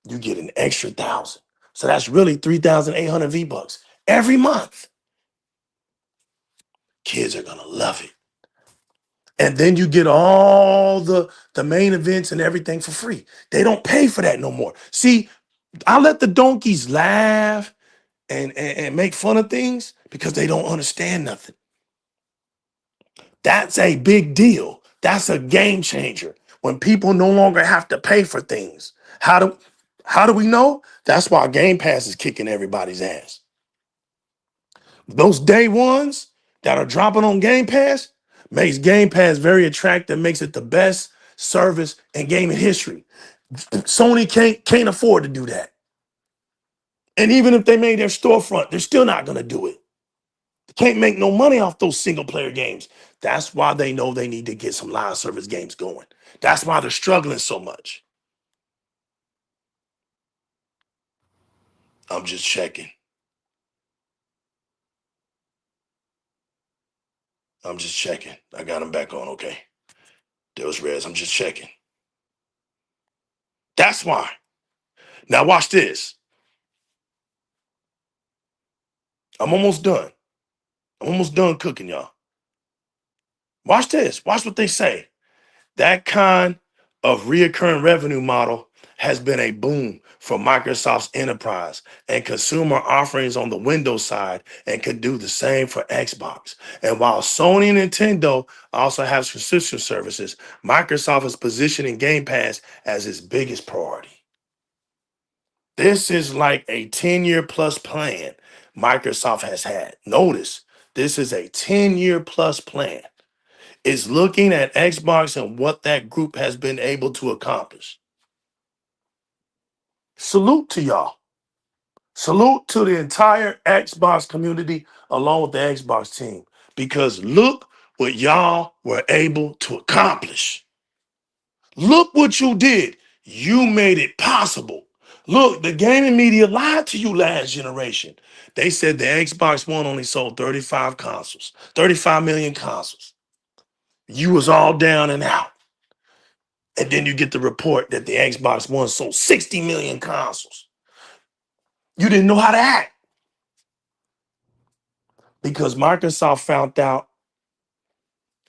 you get an extra 1,000. So that's really 3,800 V-Bucks every month. Kids are gonna love it. And then you get all the main events and everything for free. They don't pay for that no more. See, I let the donkeys laugh and make fun of things because they don't understand nothing. That's a big deal. That's a game changer. When people no longer have to pay for things. How do we know? That's why Game Pass is kicking everybody's ass. Those day ones that are dropping on Game Pass makes Game Pass very attractive, makes it the best service in gaming history. Sony can't afford to do that. And even if they made their storefront, they're still not going to do it. They can't make no money off those single player games. That's why they know they need to get some live service games going. That's why they're struggling so much. I'm just checking. I'm just checking. I got them back on, okay. There was Rez. I'm just checking. That's why. Now watch this. I'm almost done. I'm almost done cooking, y'all. Watch this. Watch what they say. That kind of reoccurring revenue model has been a boom for Microsoft's enterprise and consumer offerings on the Windows side, and could do the same for Xbox. And while Sony and Nintendo also have subscription services, Microsoft is positioning Game Pass as its biggest priority. This is like a 10-year plus plan Microsoft has had. Notice, this is a 10-year plus plan. It's looking at Xbox and what that group has been able to accomplish. Salute to y'all. Salute to the entire Xbox community along with the Xbox team. Because look what y'all were able to accomplish. Look what you did. You made it possible. Look, the gaming media lied to you last generation. They said the Xbox One only sold 35 consoles, 35 million consoles. You was all down and out. And then you get the report that the Xbox One sold 60 million consoles. You didn't know how to act. Because Microsoft found out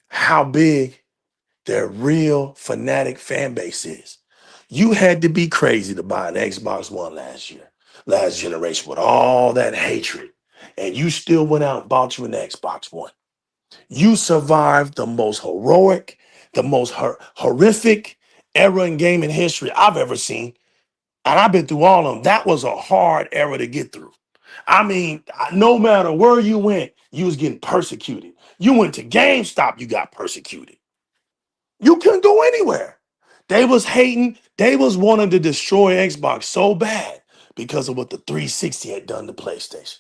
how big their real fanatic fan base is. You had to be crazy to buy an Xbox One last generation with all that hatred. And you still went out and bought you an Xbox One. You survived the most heroic, the most horrific era in gaming history I've ever seen. And I've been through all of them. That was a hard era to get through. I mean, no matter where you went, you was getting persecuted. You went to GameStop, you got persecuted. You couldn't go anywhere. They was hating. They was wanting to destroy Xbox so bad because of what the 360 had done to PlayStation.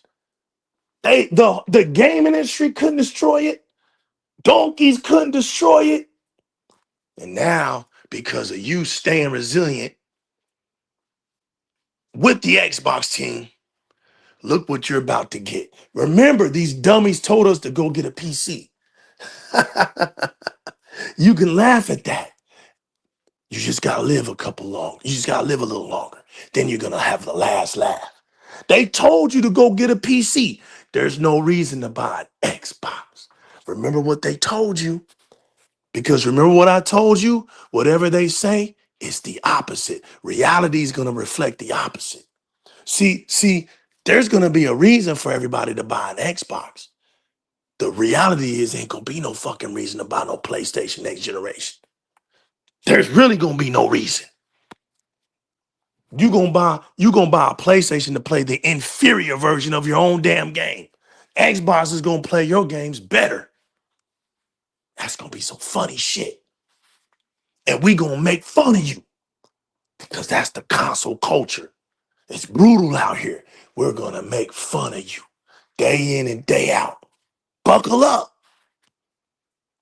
The game industry couldn't destroy it. Donkeys couldn't destroy it. And now, because of you staying resilient with the Xbox team, look what you're about to get. Remember, these dummies told us to go get a PC. You can laugh at that. You just gotta live a couple long. You just gotta live a little longer. Then you're gonna have the last laugh. They told you to go get a PC. There's no reason to buy an Xbox. Remember what they told you. Because remember what I told you? Whatever they say, it's the opposite. Reality is gonna reflect the opposite. See, there's gonna be a reason for everybody to buy an Xbox. The reality is ain't gonna be no fucking reason to buy no PlayStation next generation. There's really gonna be no reason. You gonna buy a PlayStation to play the inferior version of your own damn game. Xbox is gonna play your games better. That's gonna be some funny shit. And we gonna make fun of you because that's the console culture. It's brutal out here. We're gonna make fun of you day in and day out. Buckle up.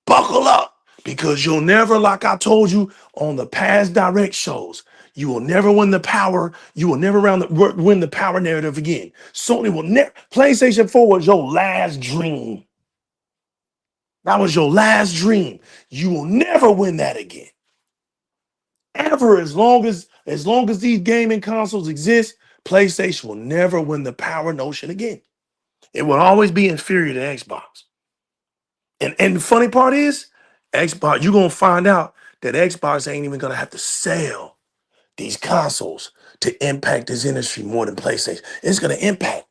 Buckle up. Because you'll never, like I told you on the past DIRREC shows, you will never win the power. You will never win the power narrative again. Sony will never. PlayStation 4 was your last dream. That was your last dream. You will never win that again. Ever, as long as these gaming consoles exist, PlayStation will never win the power notion again. It will always be inferior to Xbox. And the funny part is, Xbox, you're gonna find out that Xbox ain't even gonna have to sell these consoles to impact this industry more than PlayStation. It's gonna impact.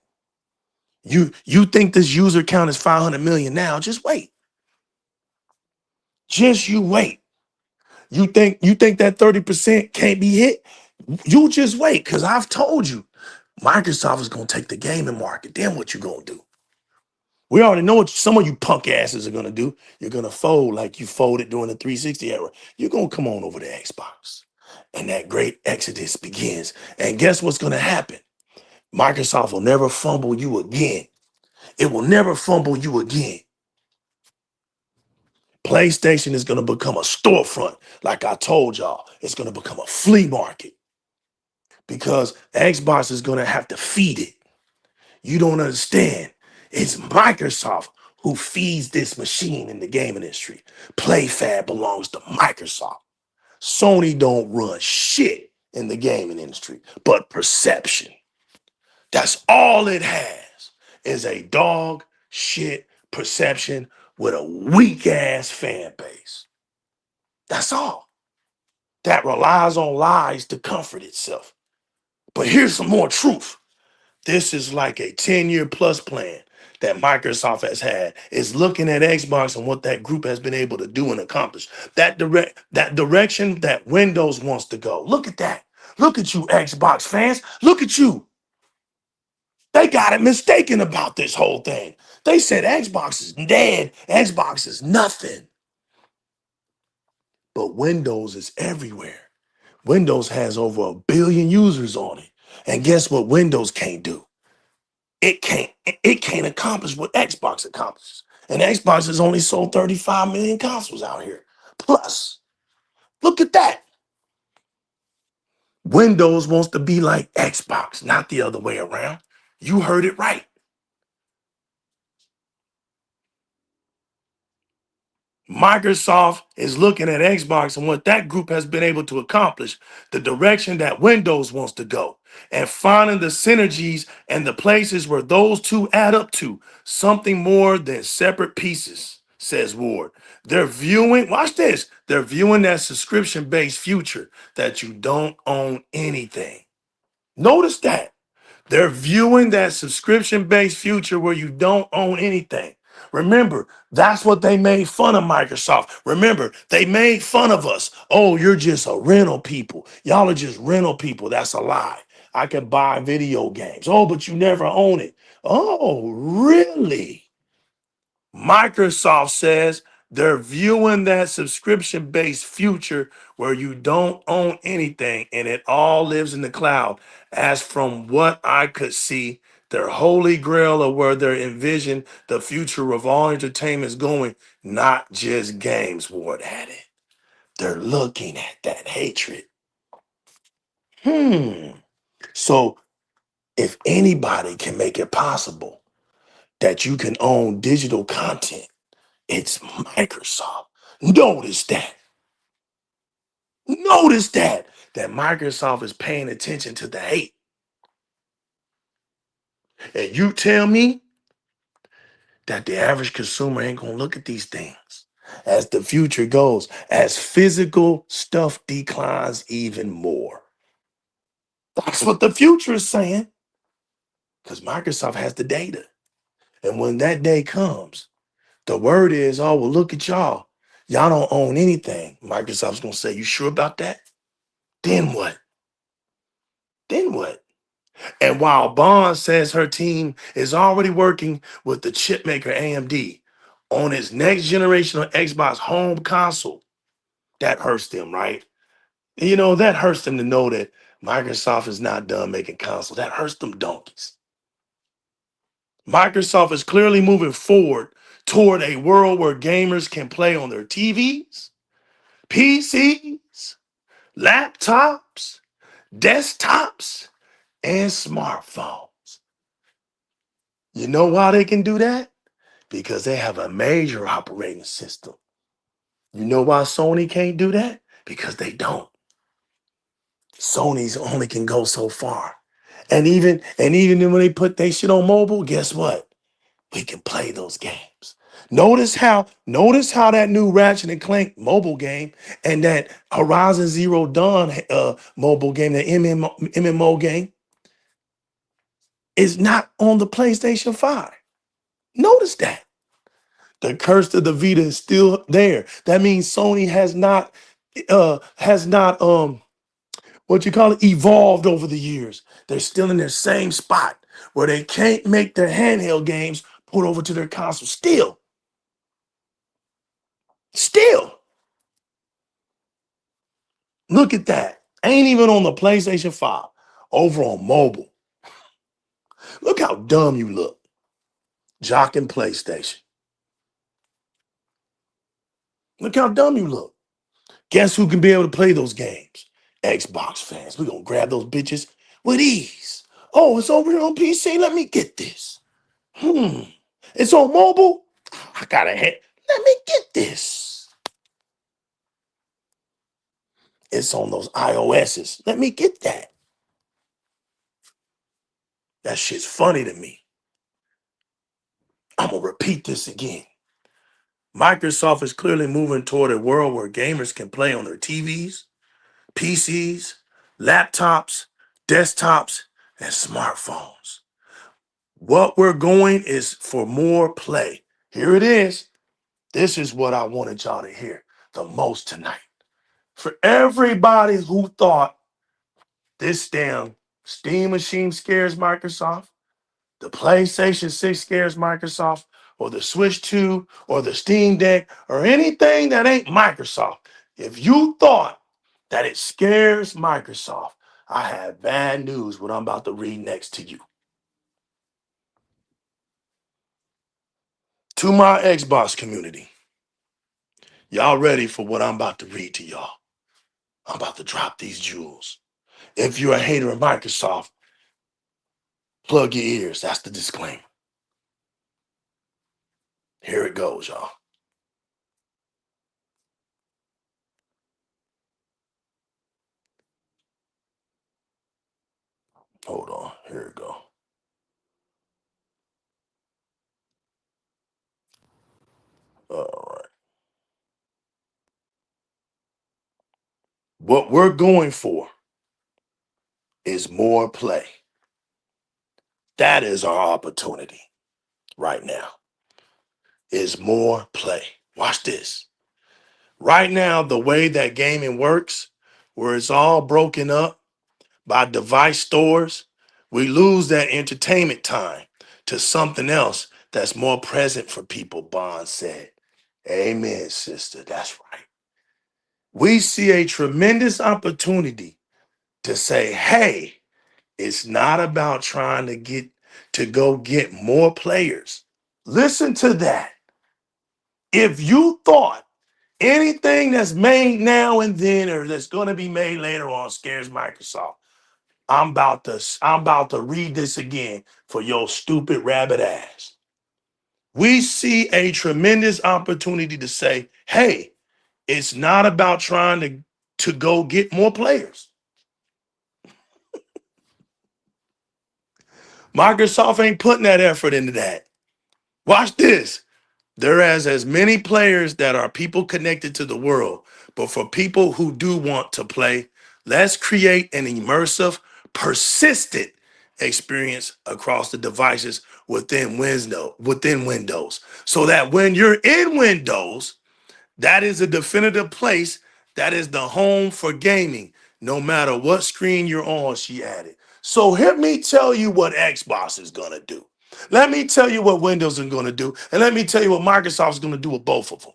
You think this user count is 500 million now? Just wait. Just you wait. You think that 30% can't be hit? You just wait, because I've told you, Microsoft is gonna take the gaming market. Then what you gonna do? We already know what some of you punk asses are gonna do. You're gonna fold like you folded during the 360 era. You're gonna come on over to Xbox. And that great exodus begins. And guess what's gonna happen? Microsoft will never fumble you again. It will never fumble you again. PlayStation is gonna become a storefront, like I told y'all. It's gonna become a flea market. Because Xbox is gonna have to feed it. You don't understand. It's Microsoft who feeds this machine in the gaming industry. PlayFab belongs to Microsoft. Sony don't run shit in the gaming industry, but perception. That's all it has, is a dog shit perception with a weak ass fan base. That's all. That relies on lies to comfort itself. But here's some more truth. This is like a 10-year plus plan that Microsoft has had. Is looking at Xbox and what that group has been able to do and accomplish. That direction that Windows wants to go. Look at that. Look at you, Xbox fans. Look at you. They got it mistaken about this whole thing. They said Xbox is dead. Xbox is nothing. But Windows is everywhere. Windows has over 1 billion users on it. And guess what Windows can't do? It can't accomplish what Xbox accomplishes. And Xbox has only sold 35 million consoles out here. Plus, look at that. Windows wants to be like Xbox, not the other way around. You heard it right. Microsoft is looking at Xbox and what that group has been able to accomplish, the direction that Windows wants to go, and finding the synergies and the places where those two add up to something more than separate pieces, says Ward. They're viewing, watch this, they're viewing that subscription-based future that you don't own anything. Notice that. They're viewing that subscription-based future where you don't own anything. Remember, that's what they made fun of Microsoft. Remember, they made fun of us. Oh, you're just a rental people. Y'all are just rental people. That's a lie. I can buy video games. Oh, but you never own it. Oh, really? Microsoft says They're viewing that subscription-based future where you don't own anything and it all lives in the cloud. As from what I could see, their holy grail of where they envision the future of all entertainment is going, not just games, Ward had it. They're looking at that hatred. So if anybody can make it possible that you can own digital content, it's Microsoft. Notice that. Notice that Microsoft is paying attention to the hate. And you tell me that the average consumer ain't gonna look at these things as the future goes, as physical stuff declines even more. That's what the future is saying. Because Microsoft has the data. And when that day comes, the word is, oh, well, look at y'all. Y'all don't own anything. Microsoft's gonna say, you sure about that? Then what? Then what? And while Bond says her team is already working with the chipmaker AMD on its next generation of Xbox home console, that hurts them, right? You know, that hurts them to know that Microsoft is not done making consoles. That hurts them donkeys. Microsoft is clearly moving forward toward a world where gamers can play on their TVs, PCs, laptops, desktops, and smartphones. You know why they can do that? Because they have a major operating system. You know why Sony can't do that? Because they don't. Sony's only can go so far. And even when they put their shit on mobile, guess what? We can play those games. Notice how that new Ratchet and Clank mobile game and that Horizon Zero Dawn mobile game, the MMO game, is not on the PlayStation 5. Notice that. The curse of the Vita is still there. That means Sony has not what you call it, evolved over the years. They're still in their same spot where they can't make their handheld games put over to their console. Still. Look at that. Ain't even on the PlayStation 5. Over on mobile. Look how dumb you look. Jocking PlayStation. Look how dumb you look. Guess who can be able to play those games? Xbox fans. We're going to grab those bitches with ease. Oh, it's over here on PC. Let me get this. It's on mobile. I got a head. Let me get this. It's on those iOSs. Let me get that. That shit's funny to me. I'm going to repeat this again. Microsoft is clearly moving toward a world where gamers can play on their TVs, PCs, laptops, desktops, and smartphones. What we're going is for more play. Here it is. This is what I wanted y'all to hear the most tonight. For everybody who thought this damn Steam machine scares Microsoft, the PlayStation 6 scares Microsoft, or the Switch 2, or the Steam Deck, or anything that ain't Microsoft. If you thought that it scares Microsoft, I have bad news what I'm about to read next to you. To my Xbox community, y'all ready for what I'm about to read to y'all? I'm about to drop these jewels. If you're a hater of Microsoft, plug your ears. That's the disclaimer. Here it goes, y'all. Hold on. Here it go. All right. What we're going for is more play. That is our opportunity right now. Is more play. Watch this. Right now, the way that gaming works, where it's all broken up by device stores, we lose that entertainment time to something else that's more present for people, Bond said. Amen, sister. That's right. We see a tremendous opportunity to say, hey, it's not about trying to go get more players. Listen to that. If you thought anything that's made now and then or that's going to be made later on scares Microsoft, I'm about to read this again for your stupid rabbit ass. We see a tremendous opportunity to say, hey, it's not about trying to go get more players. Microsoft ain't putting that effort into that. Watch this. There is as many players that are people connected to the world, but for people who do want to play, let's create an immersive, persistent experience across the devices within Windows, so that when you're in Windows, that is a definitive place. That is the home for gaming, no matter what screen you're on, she added. So let me tell you what Xbox is going to do. Let me tell you what Windows is going to do. And let me tell you what Microsoft's going to do with both of them.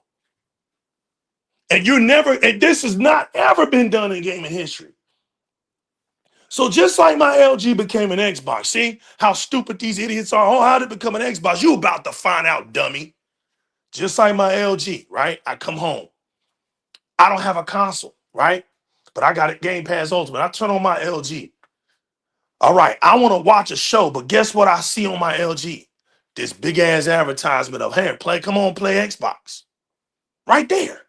And this has not ever been done in gaming history. So just like my LG became an Xbox, see how stupid these idiots are? Oh, how did it become an Xbox? You about to find out, dummy. Just like my LG, right? I come home. I don't have a console, right? But I got it Game Pass Ultimate. I turn on my LG. All right, I want to watch a show, but guess what I see on my LG? This big ass advertisement of, hey, come on, play Xbox. Right there.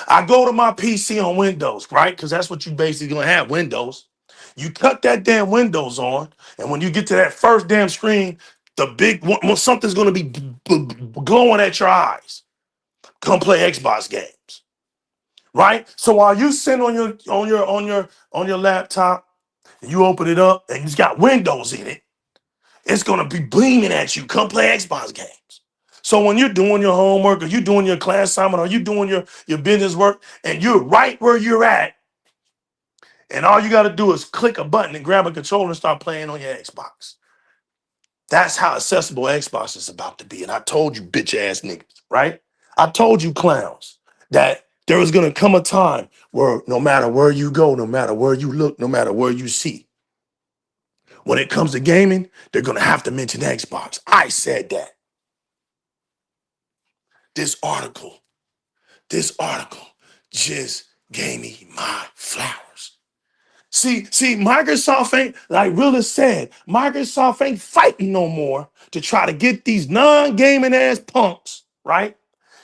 I go to my PC on Windows, right? Because that's what you basically gonna have, Windows. You cut that damn Windows on, and when you get to that first damn screen, the big one, something's gonna be glowing at your eyes. Come play Xbox games. Right? So while you sit on your laptop and you open it up and it's got Windows in it, it's gonna be beaming at you. Come play Xbox games. So when you're doing your homework or you're doing your class assignment or you're doing your business work and you're right where you're at, and all you gotta do is click a button and grab a controller and start playing on your Xbox. That's how accessible Xbox is about to be. And I told you, bitch ass niggas, right? I told you clowns that there was gonna come a time where no matter where you go, no matter where you look, no matter where you see, when it comes to gaming, they're gonna have to mention Xbox. I said that. This article just gave me my flowers. See, Microsoft ain't, like Willa said, Microsoft ain't fighting no more to try to get these non-gaming ass punks, right?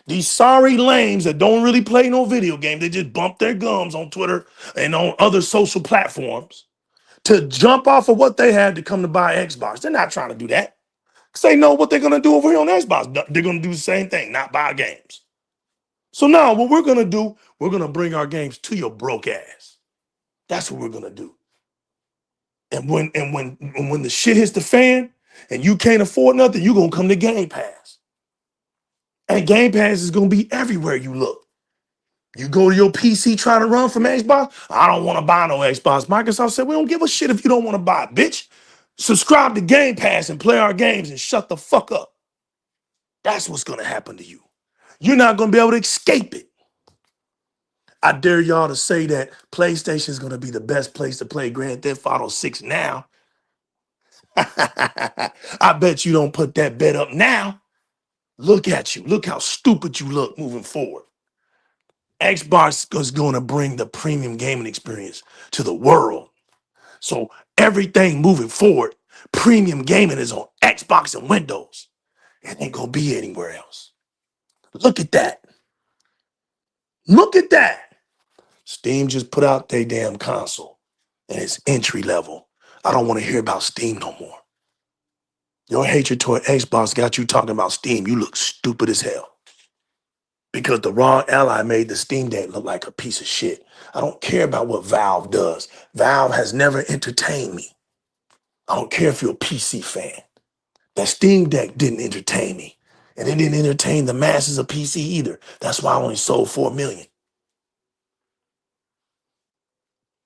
These sorry lames that don't really play no video game, they just bump their gums on Twitter and on other social platforms to jump off of what they had to come to buy Xbox. They're not trying to do that. Because they know what they're going to do over here on Xbox. They're going to do the same thing, not buy games. So now what we're going to do, we're going to bring our games to your broke ass. That's what we're going to do. And when the shit hits the fan and you can't afford nothing, you're going to come to Game Pass. And Game Pass is going to be everywhere you look. You go to your PC trying to run from Xbox, I don't want to buy no Xbox. Microsoft said, we don't give a shit if you don't want to buy it, bitch. Subscribe to Game Pass and play our games and shut the fuck up. That's what's going to happen to you. You're not going to be able to escape it. I dare y'all to say that PlayStation is going to be the best place to play Grand Theft Auto 6 now. I bet you don't put that bet up now. Look at you. Look how stupid you look moving forward. Xbox is going to bring the premium gaming experience to the world. So everything moving forward, premium gaming is on Xbox and Windows. It ain't going to be anywhere else. Look at that. Look at that. Steam just put out their damn console and it's entry level. I don't want to hear about Steam no more. Your hatred toward Xbox got you talking about Steam. You look stupid as hell. Because the wrong ally made the Steam Deck look like a piece of shit. I don't care about what Valve does. Valve has never entertained me. I don't care if you're a PC fan. That Steam Deck didn't entertain me. And it didn't entertain the masses of PC either. That's why I only sold 4 million.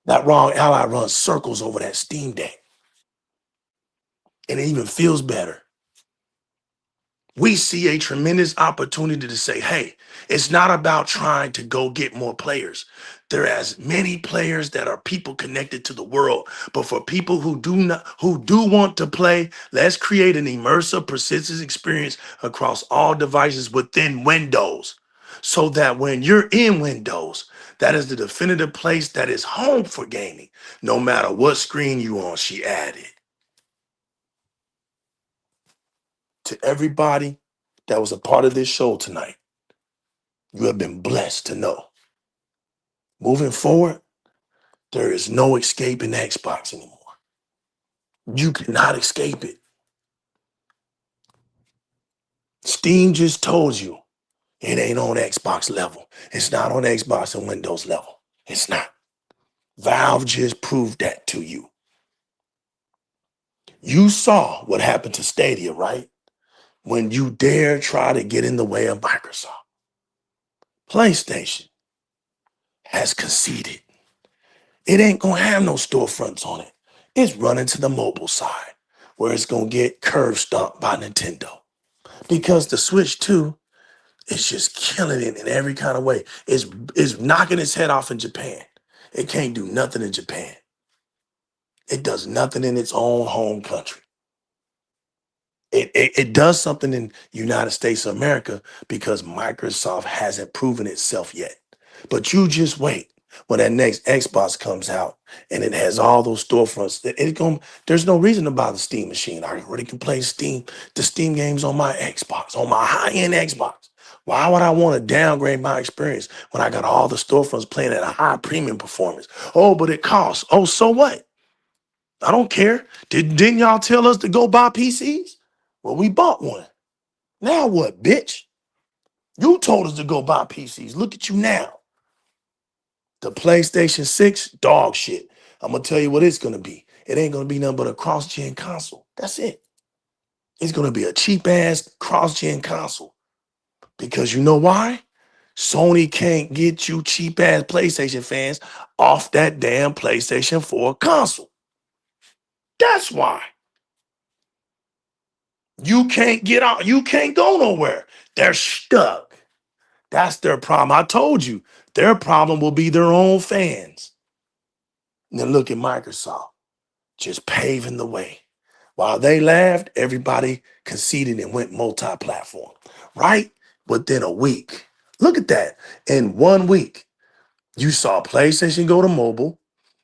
That wrong ally runs circles over that Steam Deck. And it even feels better. We see a tremendous opportunity to say, hey, it's not about trying to go get more players. There are as many players that are people connected to the world. But for people who do want to play, let's create an immersive, persistent experience across all devices within Windows. So that when you're in Windows, that is the definitive place that is home for gaming, no matter what screen you on, she added. To everybody that was a part of this show tonight, you have been blessed to know. Moving forward, there is no escaping Xbox anymore. You cannot escape it. Steam just told you it ain't on Xbox level. It's not on Xbox and Windows level. It's not. Valve just proved that to you. You saw what happened to Stadia, right? When you dare try to get in the way of Microsoft. PlayStation has conceded. It ain't gonna have no storefronts on it. It's running to the mobile side where it's gonna get curb stomped by Nintendo. Because the Switch 2 is just killing it in every kind of way. It's knocking its head off in Japan. It can't do nothing in Japan. It does nothing in its own home country. It does something in United States of America because Microsoft hasn't proven itself yet. But you just wait when that next Xbox comes out and it has all those storefronts. There's no reason to buy the Steam machine. I already can play the Steam games on my Xbox, on my high-end Xbox. Why would I want to downgrade my experience when I got all the storefronts playing at a high premium performance? Oh, but it costs. Oh, so what? I don't care. Didn't y'all tell us to go buy PCs? Well, we bought one. Now what, bitch? You told us to go buy PCs. Look at you now. The PlayStation 6, dog shit. I'm going to tell you what it's going to be. It ain't going to be nothing but a cross-gen console. That's it. It's going to be a cheap-ass cross-gen console. Because you know why? Sony can't get you cheap-ass PlayStation fans off that damn PlayStation 4 console. That's why. You can't get out. You can't go nowhere. They're stuck. That's their problem. I told you, their problem will be their own fans. And then look at Microsoft, just paving the way. While they laughed, everybody conceded and went multi-platform, right? Within a week. Look at that. In 1 week, you saw PlayStation go to mobile.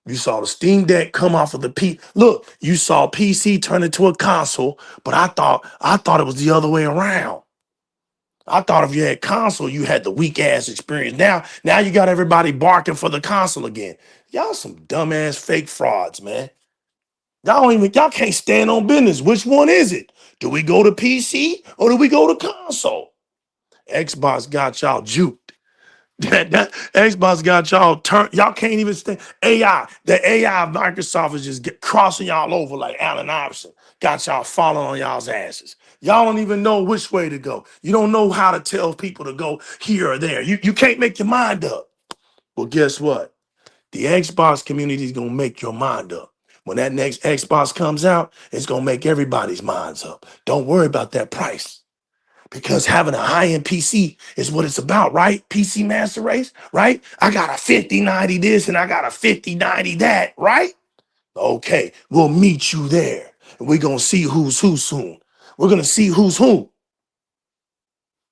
You saw the Steam Deck come off of the P. Look, you saw PC turn into a console, but I thought it was the other way around. I thought if you had console, you had the weak ass experience. Now you got everybody barking for the console again. Y'all some dumbass fake frauds, man. Y'all can't stand on business. Which one is it? Do we go to PC or do we go to console? Xbox got y'all juked. That Xbox got y'all turned. Y'all can't even stand AI. The AI of Microsoft is just crossing y'all over like Allen Iverson. Got y'all falling on y'all's asses. Y'all don't even know which way to go. You don't know how to tell people to go here or there. You can't make your mind up. Well, guess what? The Xbox community is going to make your mind up. When that next Xbox comes out, it's going to make everybody's minds up. Don't worry about that price. Because having a high-end PC is what it's about, right? PC Master Race, right? I got a 5090 this and I got a 5090 that, right? Okay, we'll meet you there. And we're going to see who's who soon. We're going to see who's who.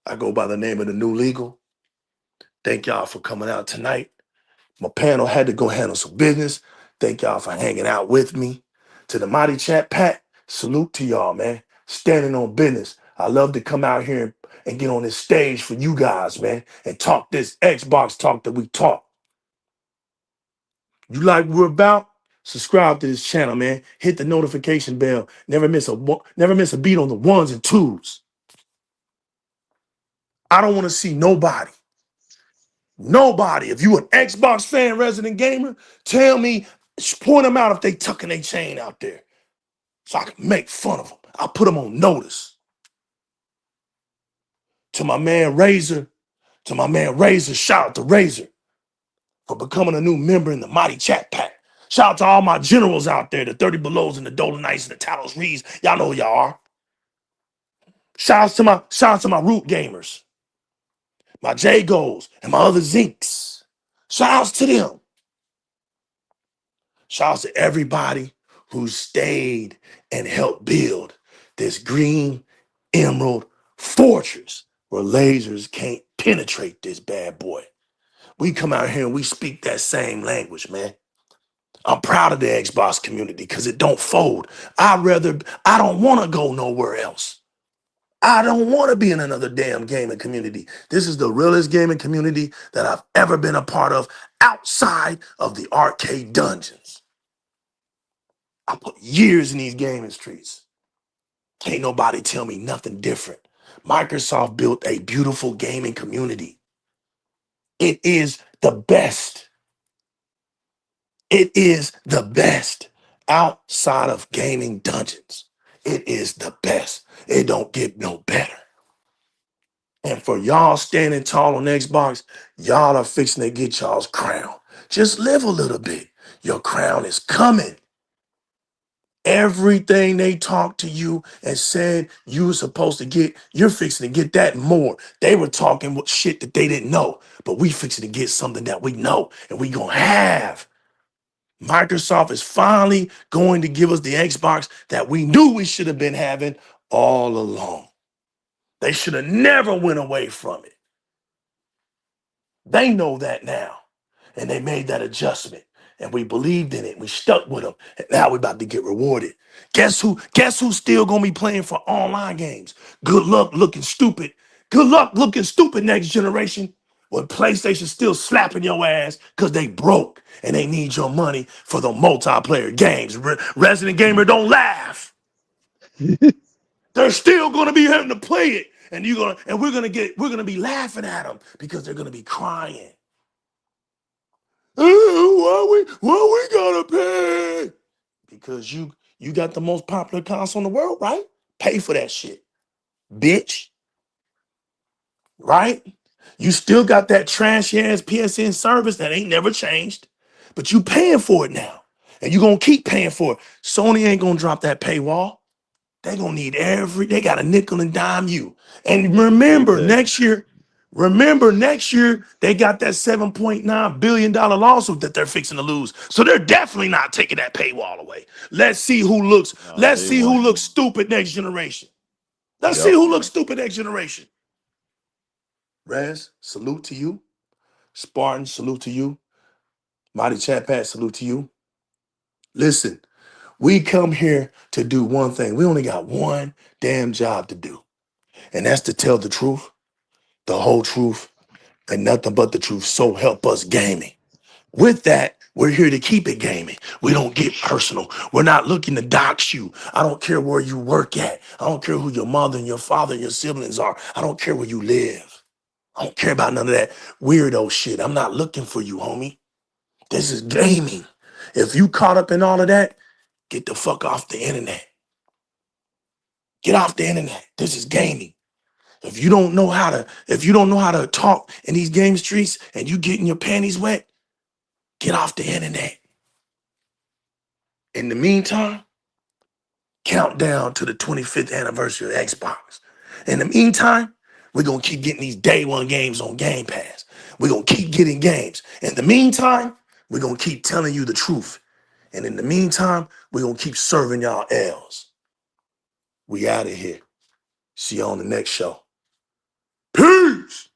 I go by the name of the New Legal. Thank y'all for coming out tonight. My panel had to go handle some business. Thank y'all for hanging out with me. To the Mighty Chat Pack, salute to y'all, man. Standing on business. I love to come out here and get on this stage for you guys, man, and talk this Xbox talk that we talk. You like what we're about? Subscribe to this channel, man. Hit the notification bell. Never miss a beat on the ones and twos. I don't want to see nobody. Nobody. If you an Xbox fan, resident gamer, tell me, point them out if they tucking their chain out there so I can make fun of them. I'll put them on notice. To my man Razor, shout out to Razor for becoming a new member in the Mighty Chat Pack. Shout out to all my generals out there, the 30 Belows and the Dolanites and the Talos Reeds. Y'all know who y'all are. Shout out to my root gamers, my J Goals, and my other Zinks. Shout outs to them. Shout out to everybody who stayed and helped build this green emerald fortress where lasers can't penetrate this bad boy. We come out here and we speak that same language, man. I'm proud of the Xbox community because it don't fold. I don't want to go nowhere else. I don't want to be in another damn gaming community. This is the realest gaming community that I've ever been a part of outside of the arcade dungeons. I put years in these gaming streets. Can't nobody tell me nothing different. Microsoft built a beautiful gaming community. It is the best. It is the best outside of gaming dungeons. It is the best. It don't get no better. And for y'all standing tall on Xbox, y'all are fixing to get y'all's crown. Just live a little bit. Your crown is coming. Everything they talked to you and said you were supposed to get, you're fixing to get that and more. They were talking with shit that they didn't know, but we fixing to get something that we know and we gonna have. Microsoft is finally going to give us the Xbox that we knew we should have been having all along. They should have never went away from it. They know that now. And they made that adjustment. And we believed in it. We stuck with them. And now we're about to get rewarded. Guess who's still gonna be playing for online games? Good luck looking stupid. Good luck looking stupid next generation. When PlayStation's still slapping your ass because they broke and they need your money for the multiplayer games. Resident Gamer, don't laugh. They're still gonna be having to play it. And we're gonna be laughing at them because they're gonna be crying. Why we gotta pay? Because you got the most popular console in the world, right? Pay for that shit, bitch. Right? You still got that trashy ass PSN service that ain't never changed, but you paying for it now, and you gonna keep paying for it. Sony ain't gonna drop that paywall. They gonna need they got a nickel and dime you. And remember next year, they got that $7.9 billion lawsuit that they're fixing to lose. So they're definitely not taking that paywall away. Let's see who looks stupid next generation. Let's see who looks stupid next generation. Rez, salute to you. Spartan, salute to you. Mighty Chat Pat, salute to you. Listen, we come here to do one thing. We only got one damn job to do. And that's to tell the truth, the whole truth, and nothing but the truth. So help us gaming. With that, we're here to keep it gaming. We don't get personal. We're not looking to dox you. I don't care where you work at. I don't care who your mother and your father and your siblings are. I don't care where you live. I don't care about none of that weirdo shit. I'm not looking for you, homie. This is gaming. If you caught up in all of that, get the fuck off the internet. Get off the internet. This is gaming. If you don't know how to talk in these game streets and you getting your panties wet, get off the internet. In the meantime, count down to the 25th anniversary of Xbox. In the meantime, we're going to keep getting these day one games on Game Pass. We're going to keep getting games. In the meantime, we're going to keep telling you the truth. And in the meantime, we're going to keep serving y'all L's. We out of here. See you on the next show. Peace.